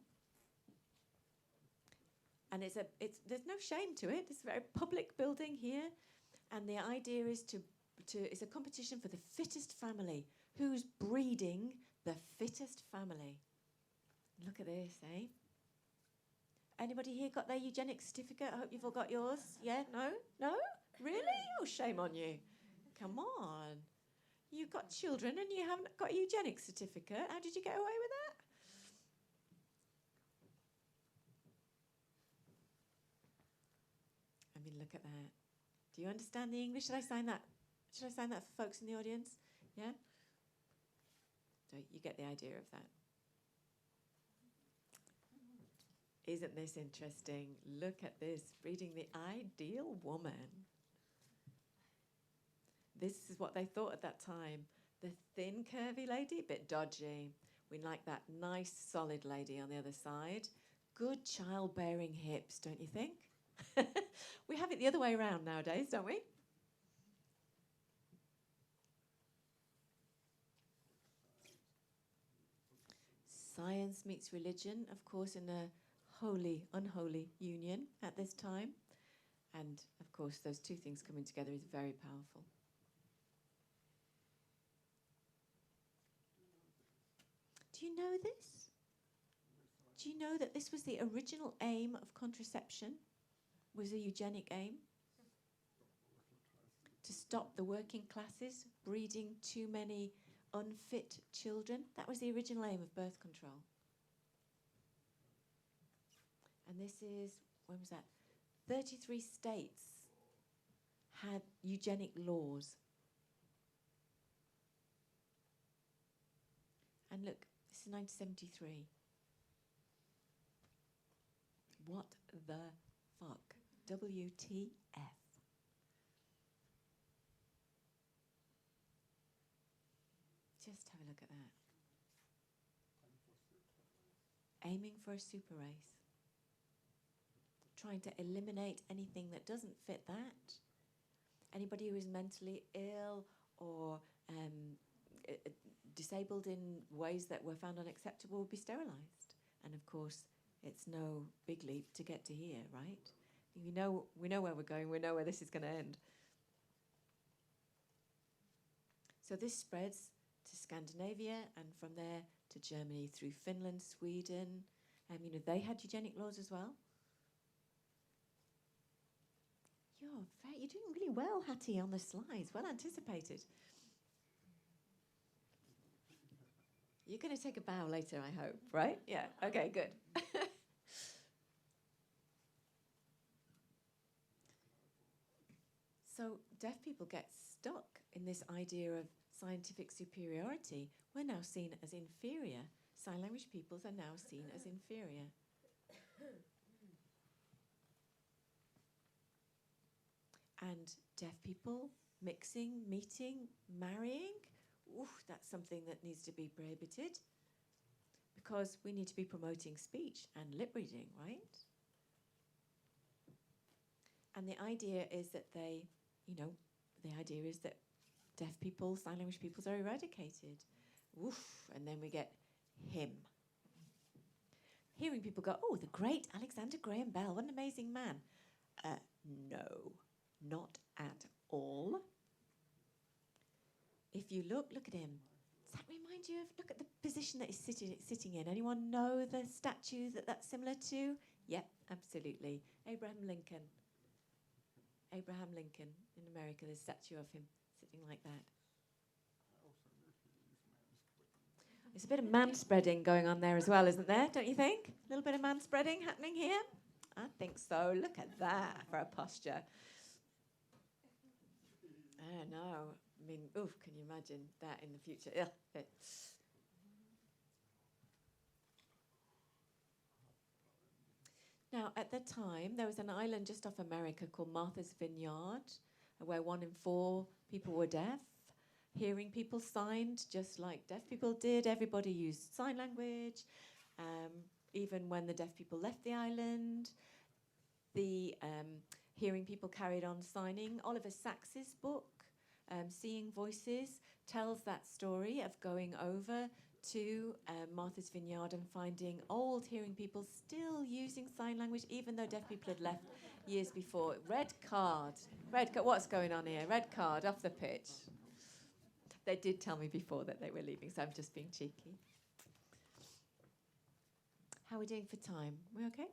And there's no shame to it. It's a very public building here. And the idea is it's a competition for the fittest family. Who's breeding the fittest family? Look at this, eh? Anybody here got their eugenics certificate? I hope you've all got yours. Yeah? No? No? Really? Oh, shame on you. Come on. You've got children and you haven't got a eugenics certificate. How did you get away with that? I mean, look at that. Do you understand the English? Should I sign that? Should I sign that for folks in the audience? Yeah? So you get the idea of that. Isn't this interesting? Look at this, breeding the ideal woman. This is what they thought at that time. The thin, curvy lady, a bit dodgy. We like that nice, solid lady on the other side. Good childbearing hips, don't you think? We have it the other way around nowadays, don't we? Science meets religion, of course, in a holy, unholy union at this time. And, of course, those two things coming together is very powerful. Do you know this? Do you know that this was the original aim of contraception? Was a eugenic aim? To stop the working classes breeding too many unfit children. That was the original aim of birth control. And this is, when was that? 33 states had eugenic laws. And look, this is 1973. What the fuck? WTF. Just have a look at that. Aiming for a super race. Trying to eliminate anything that doesn't fit that. Anybody who is mentally ill or disabled in ways that were found unacceptable would be sterilised. And of course, it's no big leap to get to here, right? We know where we're going, we know where this is going to end. So this spreads to Scandinavia and from there to Germany through Finland, Sweden. They had eugenic laws as well. You're doing really well, Hattie, on the slides. Well anticipated. You're going to take a bow later, I hope, right? Yeah, okay, good. So deaf people get stuck in this idea of scientific superiority. We're now seen as inferior. Sign language peoples are now seen as inferior. And deaf people mixing, meeting, marrying, that's something that needs to be prohibited because we need to be promoting speech and lip reading, right? And the idea is that deaf people, sign language peoples are eradicated. And then we get him. Hearing people go, oh, the great Alexander Graham Bell, what an amazing man. No, not at all. If you look at him. Does that remind you of, look at the position that he's sitting in. Anyone know the statue that's similar to? Yep, absolutely. Abraham Lincoln. Abraham Lincoln in America, there's a statue of him sitting like that. There's a bit of man-spreading going on there as well, isn't there? Don't you think? A little bit of man-spreading happening here? I think so. Look at that for a posture. I don't know. I mean, oof, can you imagine that in the future? Ugh. Now, at the time, there was an island just off America called Martha's Vineyard, where 1 in 4 people were deaf. Hearing people signed just like deaf people did. Everybody used sign language. Even when the deaf people left the island, the hearing people carried on signing. Oliver Sacks's book, Seeing Voices, tells that story of going over to Martha's Vineyard and finding old hearing people still using sign language, even though deaf people had left years before. Red card. What's going on here? Red card, off the pitch. They did tell me before that they were leaving, so I'm just being cheeky. How are we doing for time? We okay?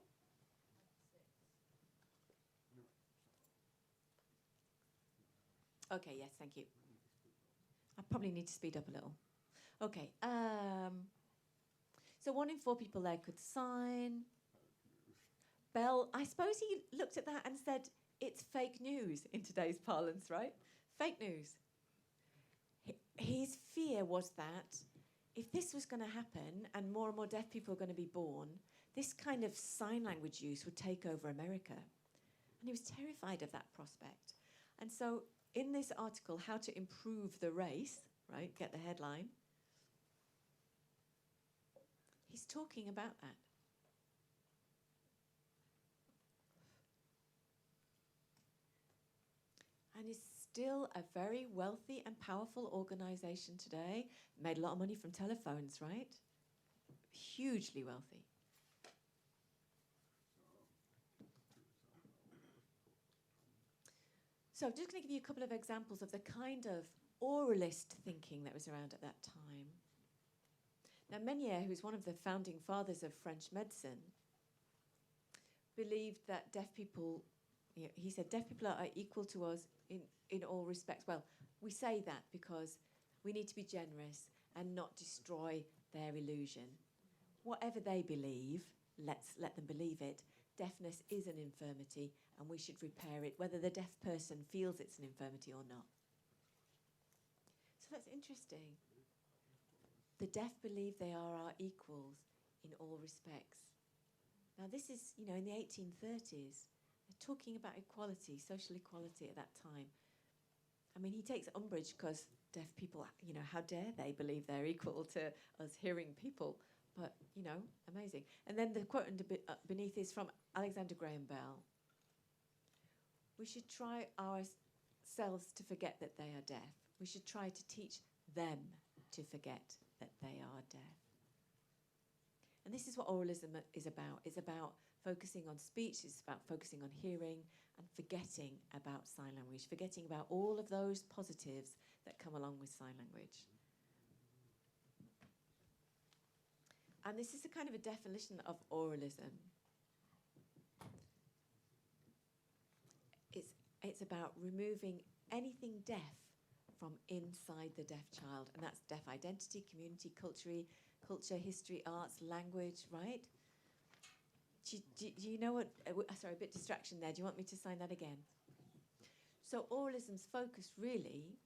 Okay, yes, thank you. I probably need to speed up a little. Okay, so 1 in 4 people there could sign. Bell, I suppose he looked at that and said, it's fake news in today's parlance, right? Fake news. His fear was that if this was going to happen and more deaf people are going to be born, this kind of sign language use would take over America. And he was terrified of that prospect. And so in this article, How to Improve the Race, right, get the headline, he's talking about that. And is still a very wealthy and powerful organisation today. Made a lot of money from telephones, right? Hugely wealthy. So I'm just going to give you a couple of examples of the kind of oralist thinking that was around at that time. Now, Meniere, who's one of the founding fathers of French medicine, believed that deaf people, he said, deaf people are equal to us in all respects. Well, we say that because we need to be generous and not destroy their illusion. Whatever they believe, let's let them believe it. Deafness is an infirmity and we should repair it, whether the deaf person feels it's an infirmity or not. So that's interesting. The deaf believe they are our equals in all respects. Now this is, in the 1830s. They're talking about equality, social equality at that time. I mean, he takes umbrage because deaf people, how dare they believe they're equal to us hearing people? But, amazing. And then the quote beneath is from Alexander Graham Bell. We should try ourselves to forget that they are deaf. We should try to teach them to forget that they are deaf. And this is what oralism is about. It's about focusing on speech, it's about focusing on hearing and forgetting about sign language, forgetting about all of those positives that come along with sign language. And this is a kind of a definition of oralism. It's about removing anything deaf from inside the deaf child, and that's deaf identity, community, culture, history, arts, language, right? Do you know what, sorry, a bit distraction there. Do you want me to sign that again? So oralism's focus really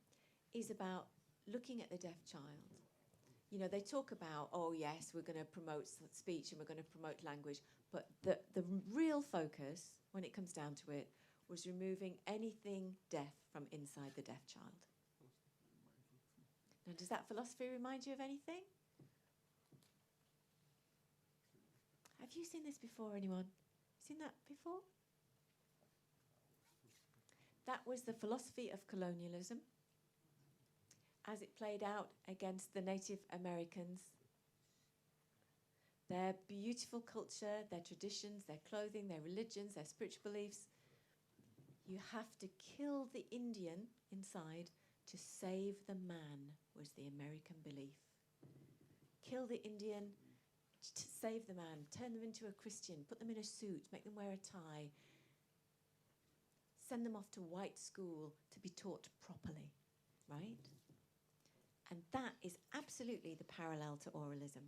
is about looking at the deaf child. They talk about, oh yes, we're going to promote speech and we're going to promote language, but the real focus, when it comes down to it, was removing anything deaf from inside the deaf child. Now, does that philosophy remind you of anything? Have you seen this before, anyone? Seen that before? That was the philosophy of colonialism as it played out against the Native Americans. Their beautiful culture, their traditions, their clothing, their religions, their spiritual beliefs. You have to kill the Indian inside to save the man, was the American belief. Kill the Indian to save the man, turn them into a Christian, put them in a suit, make them wear a tie, send them off to white school to be taught properly, right? And that is absolutely the parallel to oralism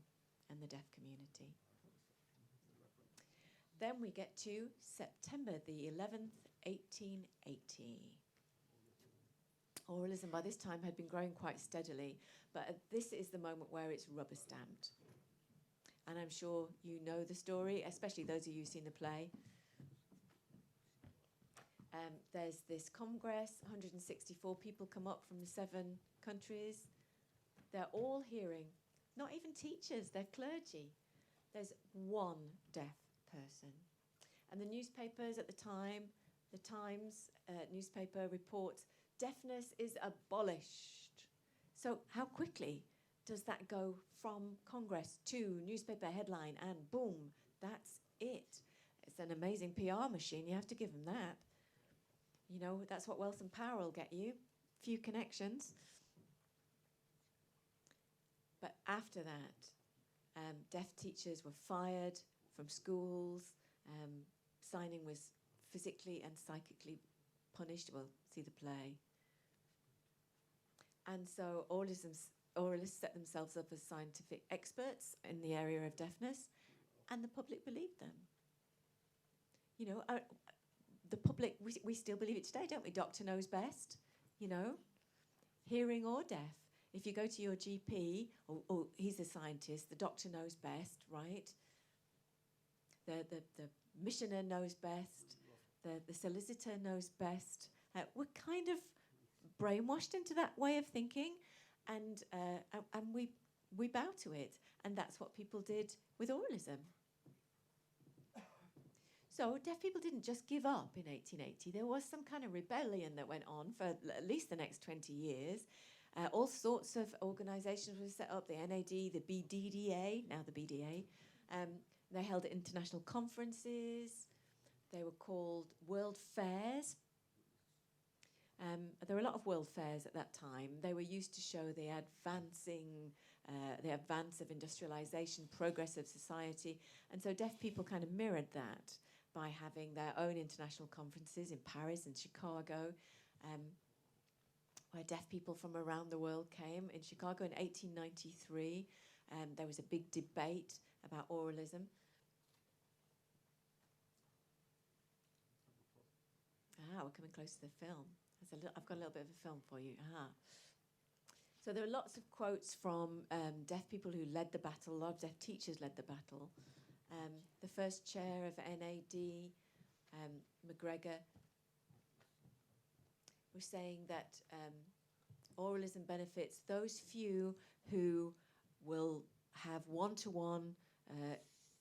and the deaf community. Then we get to September the 11th, 1880. Oralism by this time had been growing quite steadily, but this is the moment where it's rubber stamped. And I'm sure you know the story, especially those of you who've seen the play. There's this congress, 164 people come up from the 7 countries. They're all hearing, not even teachers, they're clergy. There's one deaf person. And the newspapers at the time, the Times newspaper reports, deafness is abolished. So how quickly does that go from Congress to newspaper headline and boom, that's it. It's an amazing PR machine, you have to give them that. You know, that's what wealth and power will get you. Few connections. But after that, deaf teachers were fired from schools. Signing was physically and psychically punished. Well, see the play. And so oralists set themselves up as scientific experts in the area of deafness, and the public believed them. You know, the public, we still believe it today, don't we? Doctor knows best, you know, hearing or deaf. If you go to your GP, or he's a scientist, the doctor knows best, right? The missioner knows best, the solicitor knows best. We're kind of brainwashed into that way of thinking, and we bow to it. And that's what people did with oralism. So deaf people didn't just give up in 1880. There was some kind of rebellion that went on for at least the next 20 years. All sorts of organisations were set up, the NAD, the BDDA, now the BDA. They held international conferences. They were called world fairs. There were a lot of world fairs at that time. They were used to show the advance of industrialisation, progress of society. And so deaf people kind of mirrored that by having their own international conferences in Paris and Chicago, where deaf people from around the world came. In Chicago in 1893, there was a big debate about oralism. We're coming close to the film. I've got a little bit of a film for you. So there are lots of quotes from deaf people who led the battle. A lot of deaf teachers led the battle. The first chair of NAD, McGregor, was saying that oralism benefits those few who will have one-to-one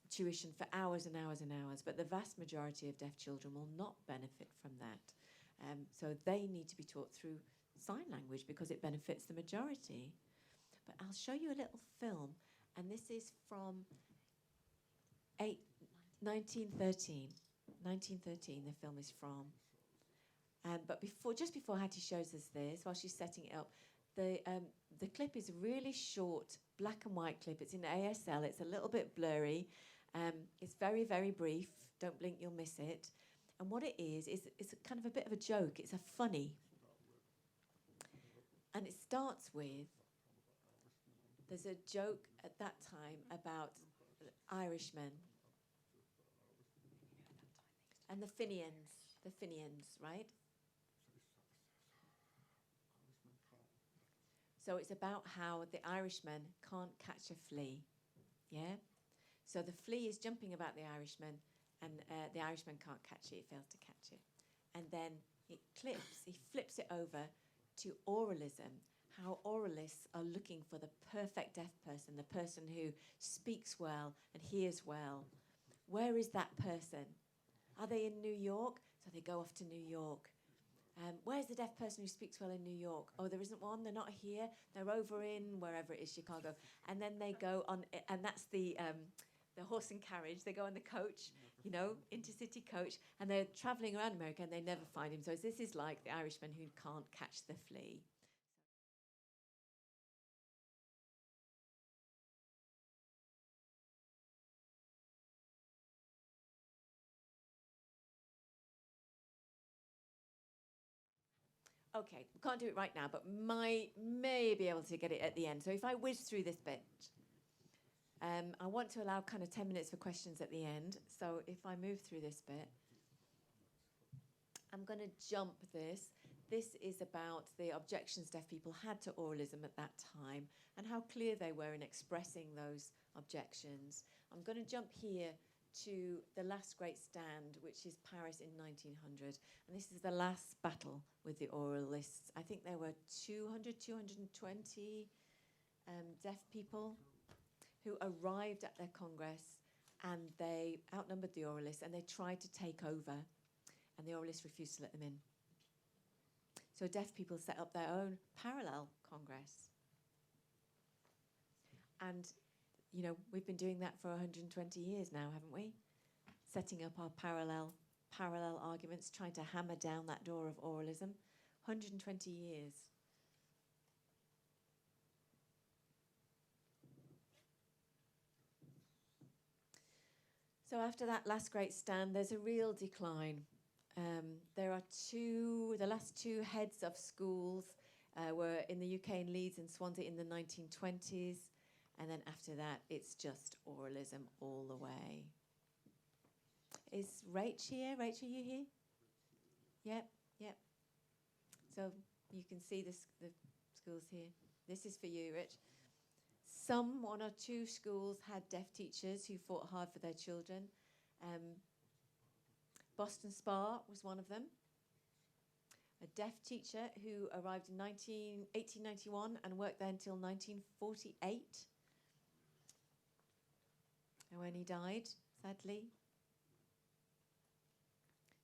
tuition for hours and hours and hours, but the vast majority of deaf children will not benefit from that. So they need to be taught through sign language because it benefits the majority. But I'll show you a little film, and this is from 1913. 1913, the film is from. But just before Hattie shows us this, while she's setting it up, the clip is a really short, black and white clip. It's in ASL. It's a little bit blurry. It's very, very brief. Don't blink, you'll miss it. And what it is it's a kind of a bit of a joke. It's a funny. And it starts with, there's a joke at that time about Irishmen and the Fenians, right? So it's about how the Irishman can't catch a flea, yeah? So the flea is jumping about the Irishman, and the Irishman can't catch it, he fails to catch it. And then he flips it over to oralism, how oralists are looking for the perfect deaf person, the person who speaks well and hears well. Where is that person? Are they in New York? So they go off to New York. Where's the deaf person who speaks well in New York? Oh, there isn't one. They're not here. They're over in wherever it is, Chicago. And then they go on, and that's the horse and carriage. They go on the coach, you know, intercity coach, and they're traveling around America, and they never find him. So this is like the Irishman who can't catch the flea. Okay, we can't do it right now, but may be able to get it at the end. So if I whiz through this bit, I want to allow kind of 10 minutes for questions at the end. So if I move through this bit, I'm going to jump this. This is about the objections deaf people had to oralism at that time and how clear they were in expressing those objections. I'm going to jump here to the last great stand, which is Paris in 1900. And this is the last battle with the oralists. I think there were 220 deaf people who arrived at their congress, and they outnumbered the oralists, and they tried to take over, and the oralists refused to let them in. So deaf people set up their own parallel congress. And, you know, we've been doing that for 120 years now, haven't we? Setting up our parallel arguments, trying to hammer down that door of oralism. 120 years. So after that last great stand, there's a real decline. There are the last two heads of schools were in the UK in Leeds and Swansea in the 1920s. And then after that, it's just oralism all the way. Is Rach here? Rach, are you here? Yep, yep. So you can see the schools here. This is for you, Rich. One or two schools had deaf teachers who fought hard for their children. Boston Spa was one of them. A deaf teacher who arrived in 1891 and worked there until 1948. And when he died, sadly.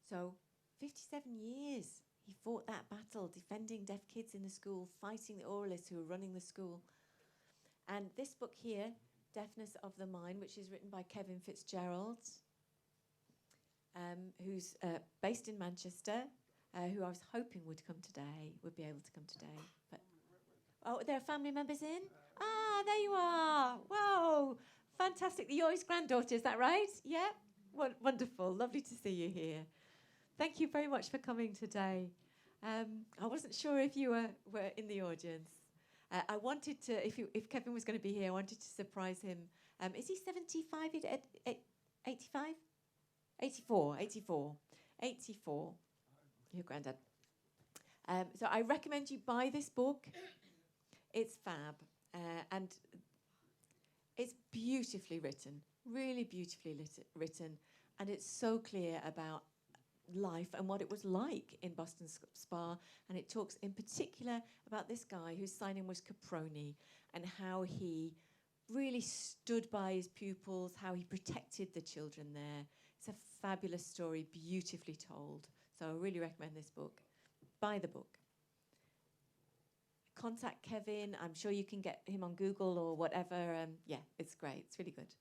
So 57 years he fought that battle, defending deaf kids in the school, fighting the oralists who were running the school. And this book here, Deafness of the Mind, which is written by Kevin Fitzgerald, who's based in Manchester, who I was hoping would be able to come today. But oh, there are family members in? Ah, there you are. Whoa, fantastic. You're his granddaughter, is that right? Yeah? Wonderful. Lovely to see you here. Thank you very much for coming today. I wasn't sure if you were in the audience. I wanted to, if Kevin was going to be here, I wanted to surprise him. Is he 75? 85? 84. Your granddad. So I recommend you buy this book. It's fab. And it's beautifully written, really beautifully written. And it's so clear about life and what it was like in Boston Spa, and it talks in particular about this guy whose sign name was Caproni and how he really stood by his pupils, how he protected the children there. It's a fabulous story, beautifully told. So I really recommend this book. Buy the book. Contact Kevin. I'm sure you can get him on Google or whatever. Yeah, it's great. It's really good.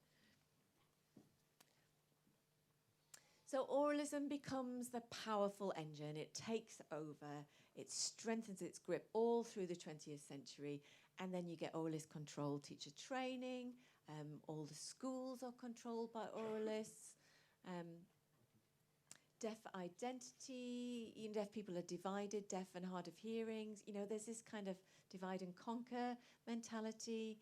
So oralism becomes the powerful engine. It takes over. It strengthens its grip all through the 20th century. And then you get oralist controlled teacher training. All the schools are controlled by oralists. Deaf identity. You know, deaf people are divided, deaf and hard of hearing. You know, there's this kind of divide and conquer mentality.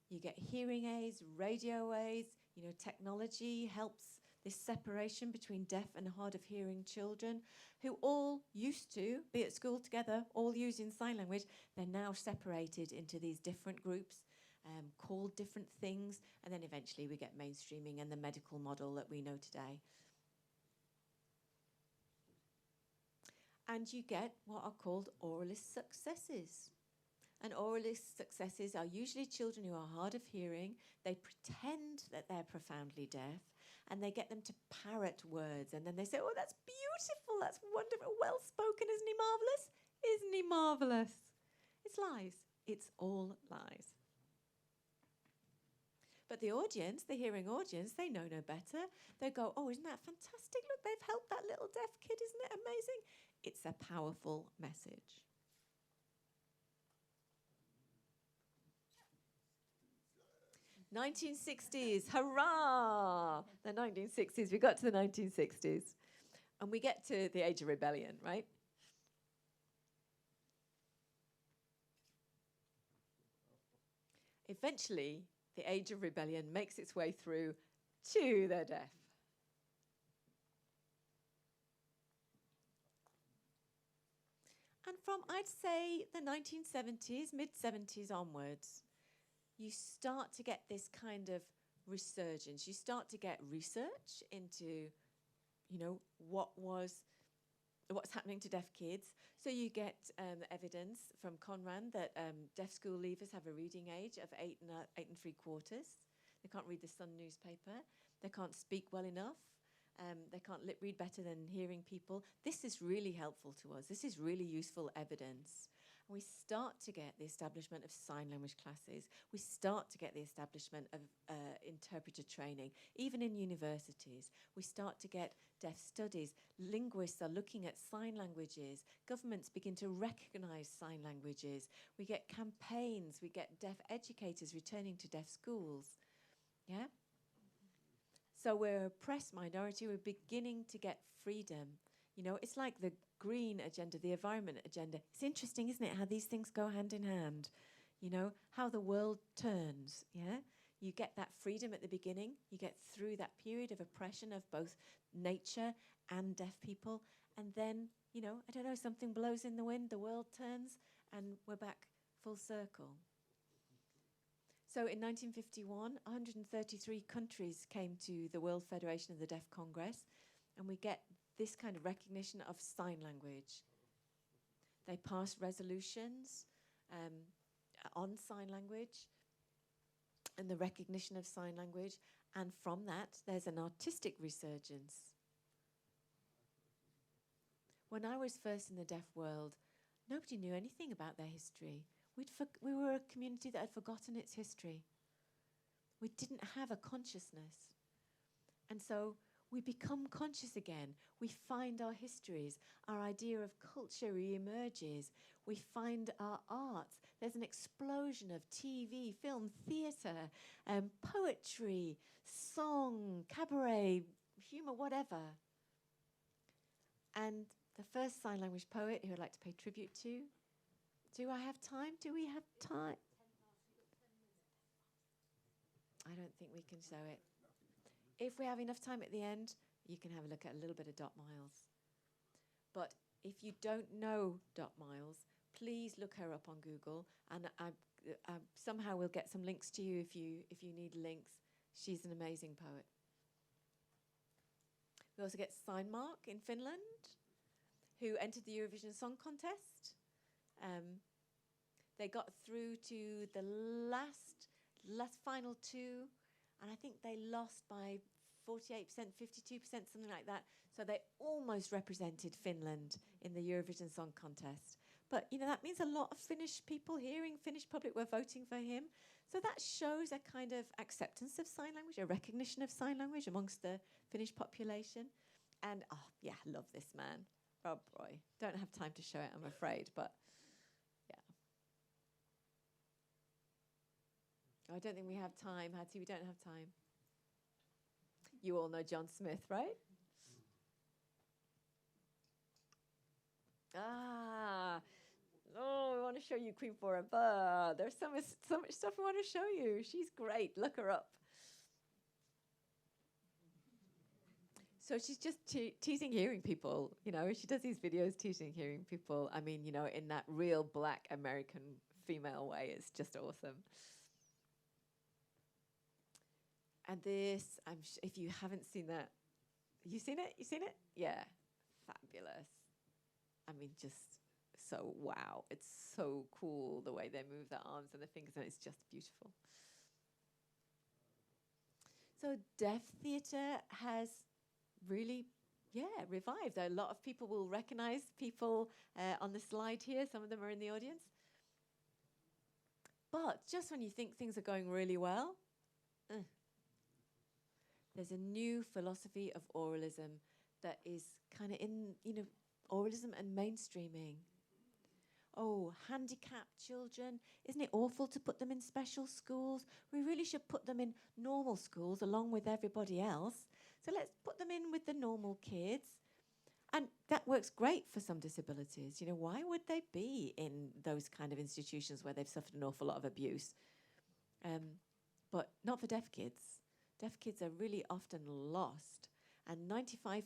You get hearing aids, radio aids. You know, technology helps this separation between deaf and hard of hearing children who all used to be at school together, all using sign language. They're now separated into these different groups, called different things, and then eventually we get mainstreaming and the medical model that we know today. And you get what are called oralist successes. And oralist successes are usually children who are hard of hearing. They pretend that they're profoundly deaf, and they get them to parrot words. And then they say, oh, that's beautiful, that's wonderful, well-spoken, isn't he marvellous? Isn't he marvellous? It's lies. It's all lies. But the audience, the hearing audience, they know no better. They go, oh, isn't that fantastic? Look, they've helped that little deaf kid, isn't it amazing? It's a powerful message. '60s, hurrah! The 1960s, we got to the 1960s. And we get to the Age of Rebellion, right? Eventually, the age of rebellion makes its way through to the deaf. And from, I'd say, the 1970s, mid-70s onwards, you start to get this kind of resurgence. You start to get research into, you know, what's happening to deaf kids. So you get evidence from Conran that deaf school leavers have a reading age of 8 3/4. They can't read the Sun newspaper. They can't speak well enough. They can't lip read better than hearing people. This is really helpful to us. This is really useful evidence. And we start to get the establishment of sign language classes. We start to get the establishment of interpreter training, even in universities. We start to get deaf studies. Linguists are looking at sign languages. Governments begin to recognize sign languages. We get campaigns. We get deaf educators returning to deaf schools. Yeah? So we're a oppressed minority. We're beginning to get freedom. You know, it's like the green agenda, the environment agenda. It's interesting, isn't it, how these things go hand in hand? You know, how the world turns, yeah? You get that freedom at the beginning. You get through that period of oppression of both nature and deaf people. And then, you know, I don't know, something blows in the wind, the world turns, and we're back full circle. So in 1951, 133 countries came to the World Federation of the Deaf Congress, and we get this kind of recognition of sign language. They passed resolutions on sign language and the recognition of sign language, and from that, there's an artistic resurgence. When I was first in the deaf world, nobody knew anything about their history. We were a community that had forgotten its history. We didn't have a consciousness. And so we become conscious again. We find our histories. Our idea of culture re-emerges. We find our arts. There's an explosion of TV, film, theatre, poetry, song, cabaret, humour, whatever. And the first sign language poet who I'd like to pay tribute to. Do I have time? Do we have time? I don't think we can show it. If we have enough time at the end, you can have a look at a little bit of Dot Miles. But if you don't know Dot Miles, please look her up on Google, and somehow we'll get some links to you if you need links. She's an amazing poet. We also get Steinmark in Finland, who entered the Eurovision Song Contest. They got through to the last final two, and I think they lost by 48%, 52%, something like that. So they almost represented Finland in the Eurovision Song Contest. But, you know, that means a lot of Finnish people hearing Finnish public were voting for him. So that shows a kind of acceptance of sign language, a recognition of sign language amongst the Finnish population. And, oh, yeah, I love this man, Rob Roy. Don't have time to show it, I'm afraid, but... I don't think we have time, Hattie. We don't have time. You all know John Smith, right? Oh, we want to show you Queen Forever. There's so much stuff we want to show you. She's great. Look her up. So she's just teasing hearing people. You know, she does these videos teasing hearing people. I mean, you know, in that real Black American female way. It's just awesome. And this, if you haven't seen that, you seen it? You seen it? Yeah, fabulous. I mean, just so wow. It's so cool the way they move their arms and their fingers, and it's just beautiful. So deaf theatre has really, revived. A lot of people will recognize people on the slide here. Some of them are in the audience. But just when you think things are going really well, there's a new philosophy of oralism that is kind of in, you know, oralism and mainstreaming. Oh, handicapped children. Isn't it awful to put them in special schools? We really should put them in normal schools along with everybody else. So let's put them in with the normal kids. And that works great for some disabilities. You know, why would they be in those kind of institutions where they've suffered an awful lot of abuse? but not for deaf kids. Deaf kids are really often lost, and 95%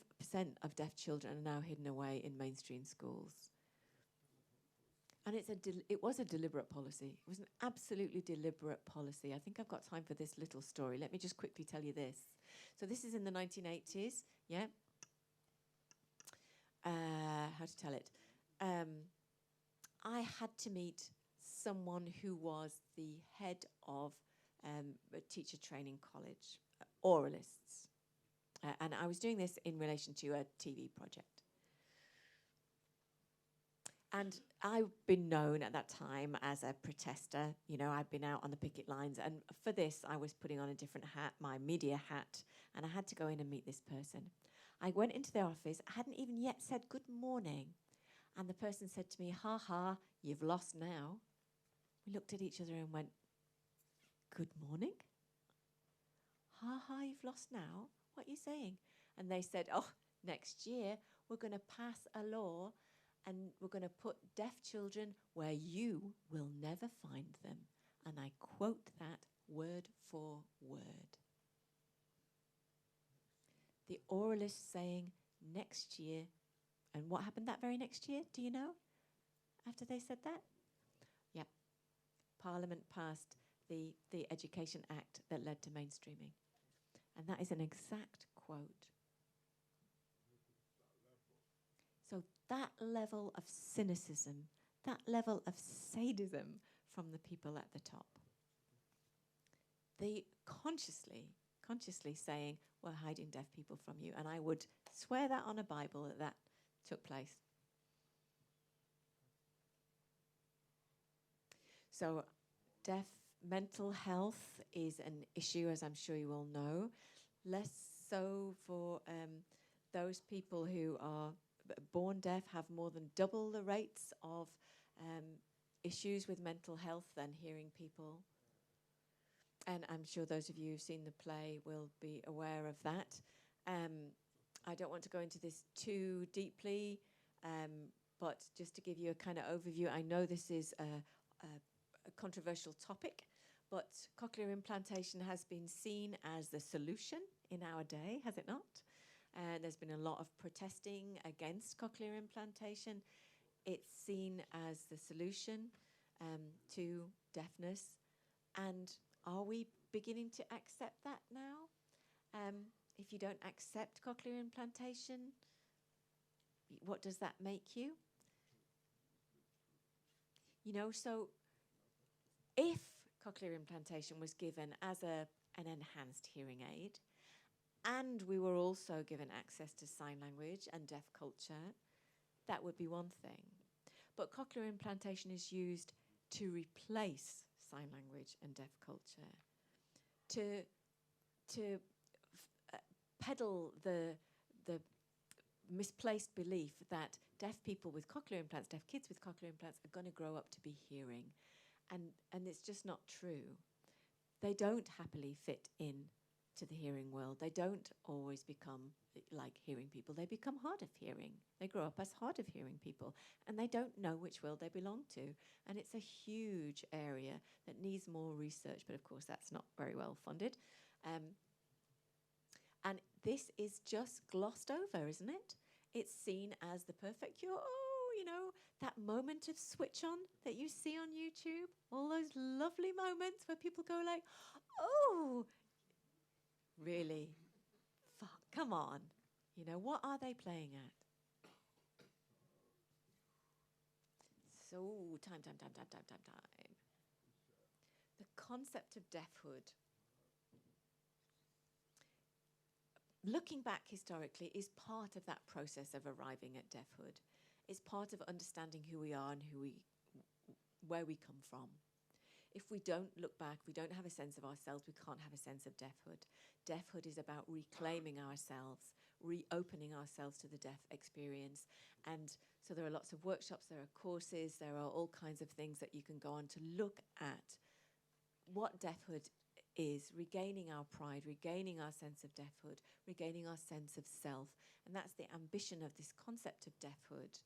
of deaf children are now hidden away in mainstream schools. And it was a deliberate policy. It was an absolutely deliberate policy. I think I've got time for this little story. Let me just quickly tell you this. So this is in the 1980s, yeah? How to tell it? I had to meet someone who was the head of a teacher training college, Oralists. And I was doing this in relation to a TV project. And I've been known at that time as a protester. You know, I'd been out on the picket lines. And for this, I was putting on a different hat, my media hat. And I had to go in and meet this person. I went into their office. I hadn't even yet said good morning. And the person said to me, "Ha ha, you've lost now." We looked at each other and went, "Good morning? Ha ha, you've lost now? What are you saying?" And they said, "Oh, next year we're going to pass a law and we're going to put deaf children where you will never find them." And I quote that word for word. The oralist saying next year. And what happened that very next year? Do you know? After they said that? Yep. Parliament passed the Education Act that led to mainstreaming. And that is an exact quote. So that level of cynicism, that level of sadism from the people at the top. They consciously saying, "We're hiding deaf people from you." And I would swear that on a Bible that took place. So deaf mental health is an issue, as I'm sure you all know. Less so for those people who are born deaf, have more than double the rates of issues with mental health than hearing people. And I'm sure those of you who've seen the play will be aware of that. I don't want to go into this too deeply, but just to give you a kind of overview, I know this is a controversial topic, but cochlear implantation has been seen as the solution in our day, has it not? And there's been a lot of protesting against cochlear implantation. It's seen as the solution to deafness. And are we beginning to accept that now? If you don't accept cochlear implantation, what does that make you? You know, so if cochlear implantation was given as an enhanced hearing aid, and we were also given access to sign language and deaf culture, that would be one thing. But cochlear implantation is used to replace sign language and deaf culture, to peddle the misplaced belief that deaf people with cochlear implants, deaf kids with cochlear implants, are going to grow up to be hearing. And it's just not true. They don't happily fit in to the hearing world. They don't always become like hearing people. They become hard of hearing. They grow up as hard of hearing people, and they don't know which world they belong to. And it's a huge area that needs more research, but of course that's not very well funded. And this is just glossed over, isn't it? It's seen as the perfect cure. Oh, you know, that moment of switch on that you see on YouTube, all those lovely moments where people go like, "Oh, really? Fuck, come on." You know, what are they playing at? So, time. The concept of deafhood, looking back historically, is part of that process of arriving at deafhood. It's part of understanding who we are and where we come from. If we don't look back, we don't have a sense of ourselves, we can't have a sense of deafhood. Deafhood is about reclaiming ourselves, reopening ourselves to the deaf experience. And so there are lots of workshops, there are courses, there are all kinds of things that you can go on to look at what deafhood is, regaining our pride, regaining our sense of deafhood, regaining our sense of self. And that's the ambition of this concept of deafhood.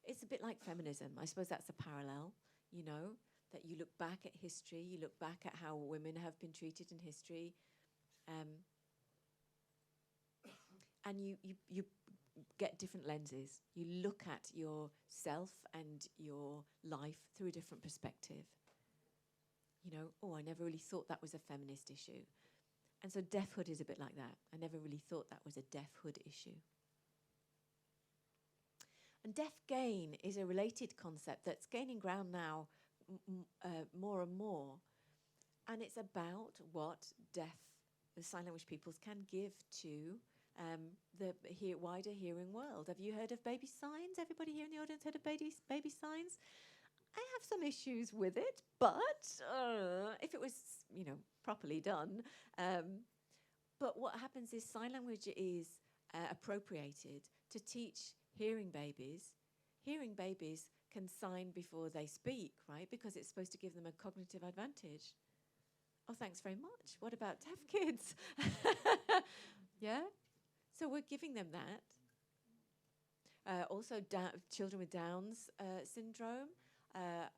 It's a bit like feminism. I suppose that's a parallel, you know. that you look back at history, you look back at how women have been treated in history, and you get different lenses. You look at yourself and your life through a different perspective. You know, oh, I never really thought that was a feminist issue. And so deafhood is a bit like that. I never really thought that was a deafhood issue. And deaf gain is a related concept that's gaining ground now more and more. And it's about what the sign language peoples can give to the wider hearing world. Have you heard of baby signs? Everybody here in the audience heard of baby signs? I have some issues with it, but if it was, you know, properly done. But what happens is sign language is appropriated to teach hearing babies. Hearing babies can sign before they speak, right? Because it's supposed to give them a cognitive advantage. Oh, thanks very much. What about deaf kids? Yeah? So we're giving them that. Also, children with Down's syndrome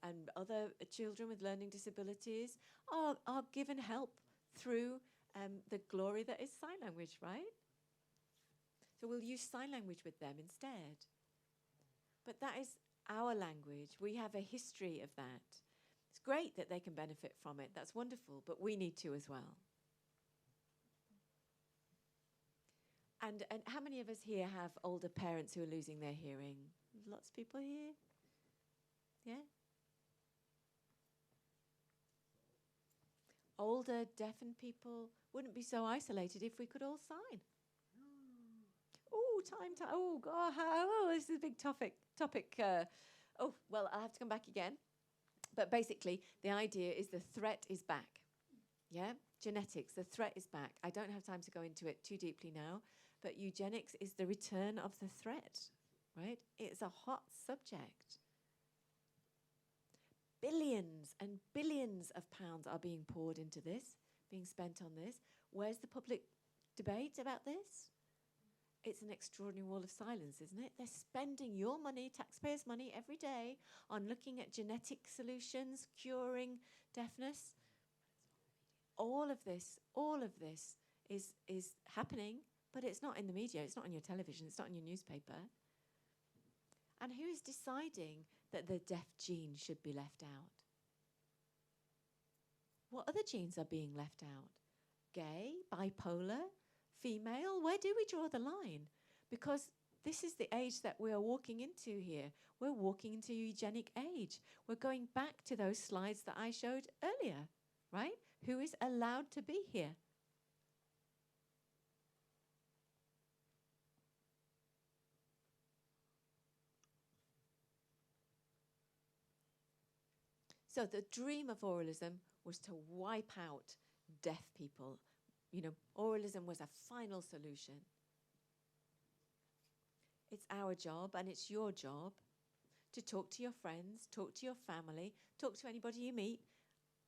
and other children with learning disabilities are given help through the glory that is sign language, right? So we'll use sign language with them instead. But that is our language. We have a history of that. It's great that they can benefit from it. That's wonderful, but we need to as well. And how many of us here have older parents who are losing their hearing? Lots of people here? Yeah? Older, deafened people wouldn't be so isolated if we could all sign. Oh, time. Oh, God. Oh, this is a big topic. Oh, well, I'll have to come back again. But basically, the idea is the threat is back. Yeah? Genetics, the threat is back. I don't have time to go into it too deeply now, but eugenics is the return of the threat, right? It's a hot subject. Billions and billions of pounds are being poured into this, being spent on this. Where's the public debate about this? It's an extraordinary wall of silence, isn't it? They're spending your money, taxpayers' money, every day on looking at genetic solutions, curing deafness. All of this is happening, but it's not in the media, it's not on your television, it's not in your newspaper. And who is deciding that the deaf gene should be left out? What other genes are being left out? Gay, bipolar, female? Where do we draw the line? Because this is the age that we are walking into here. We're walking into eugenic age. We're going back to those slides that I showed earlier, right? Who is allowed to be here? So the dream of oralism was to wipe out deaf people. You know, oralism was a final solution. It's our job and it's your job to talk to your friends, talk to your family, talk to anybody you meet,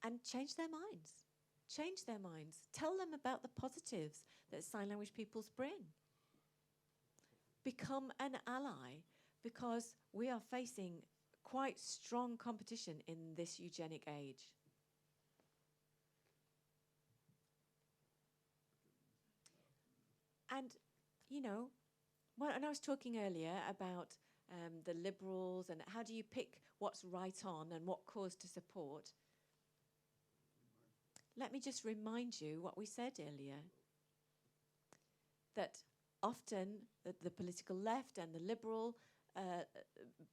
and change their minds. Change their minds. Tell them about the positives that sign language peoples bring. Become an ally, because we are facing quite strong competition in this eugenic age. And, you know, when I was talking earlier about the liberals and how do you pick what's right on and what cause to support, let me just remind you what we said earlier, that often the political left and the liberal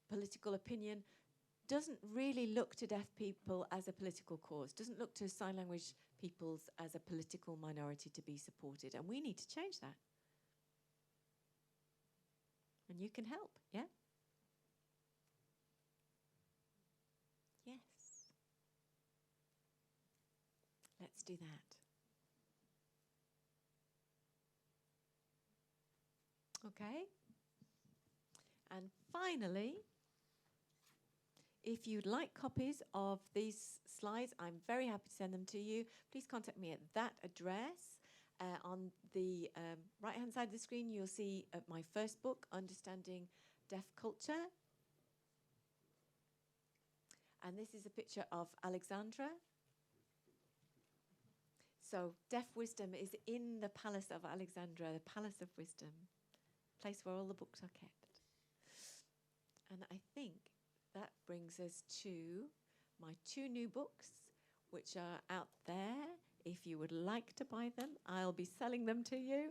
political opinion doesn't really look to deaf people as a political cause, doesn't look to sign language peoples as a political minority to be supported. And we need to change that. And you can help, yeah? Yes. Let's do that. Okay? And finally, if you'd like copies of these slides, I'm very happy to send them to you. Please contact me at that address. On the right-hand side of the screen, you'll see my first book, Understanding Deaf Culture. And this is a picture of Alexandra. So deaf wisdom is in the Palace of Alexandra, the Palace of Wisdom, place where all the books are kept. And I think that brings us to my 2 new books, which are out there. If you would like to buy them, I'll be selling them to you.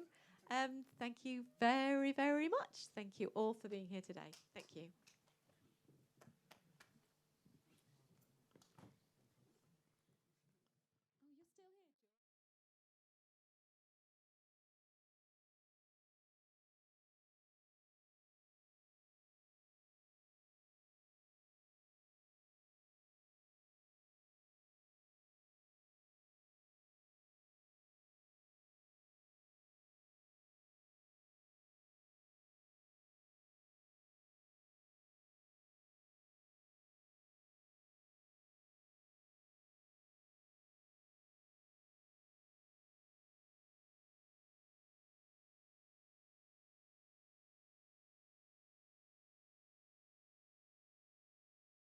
Thank you very, very much. Thank you all for being here today. Thank you.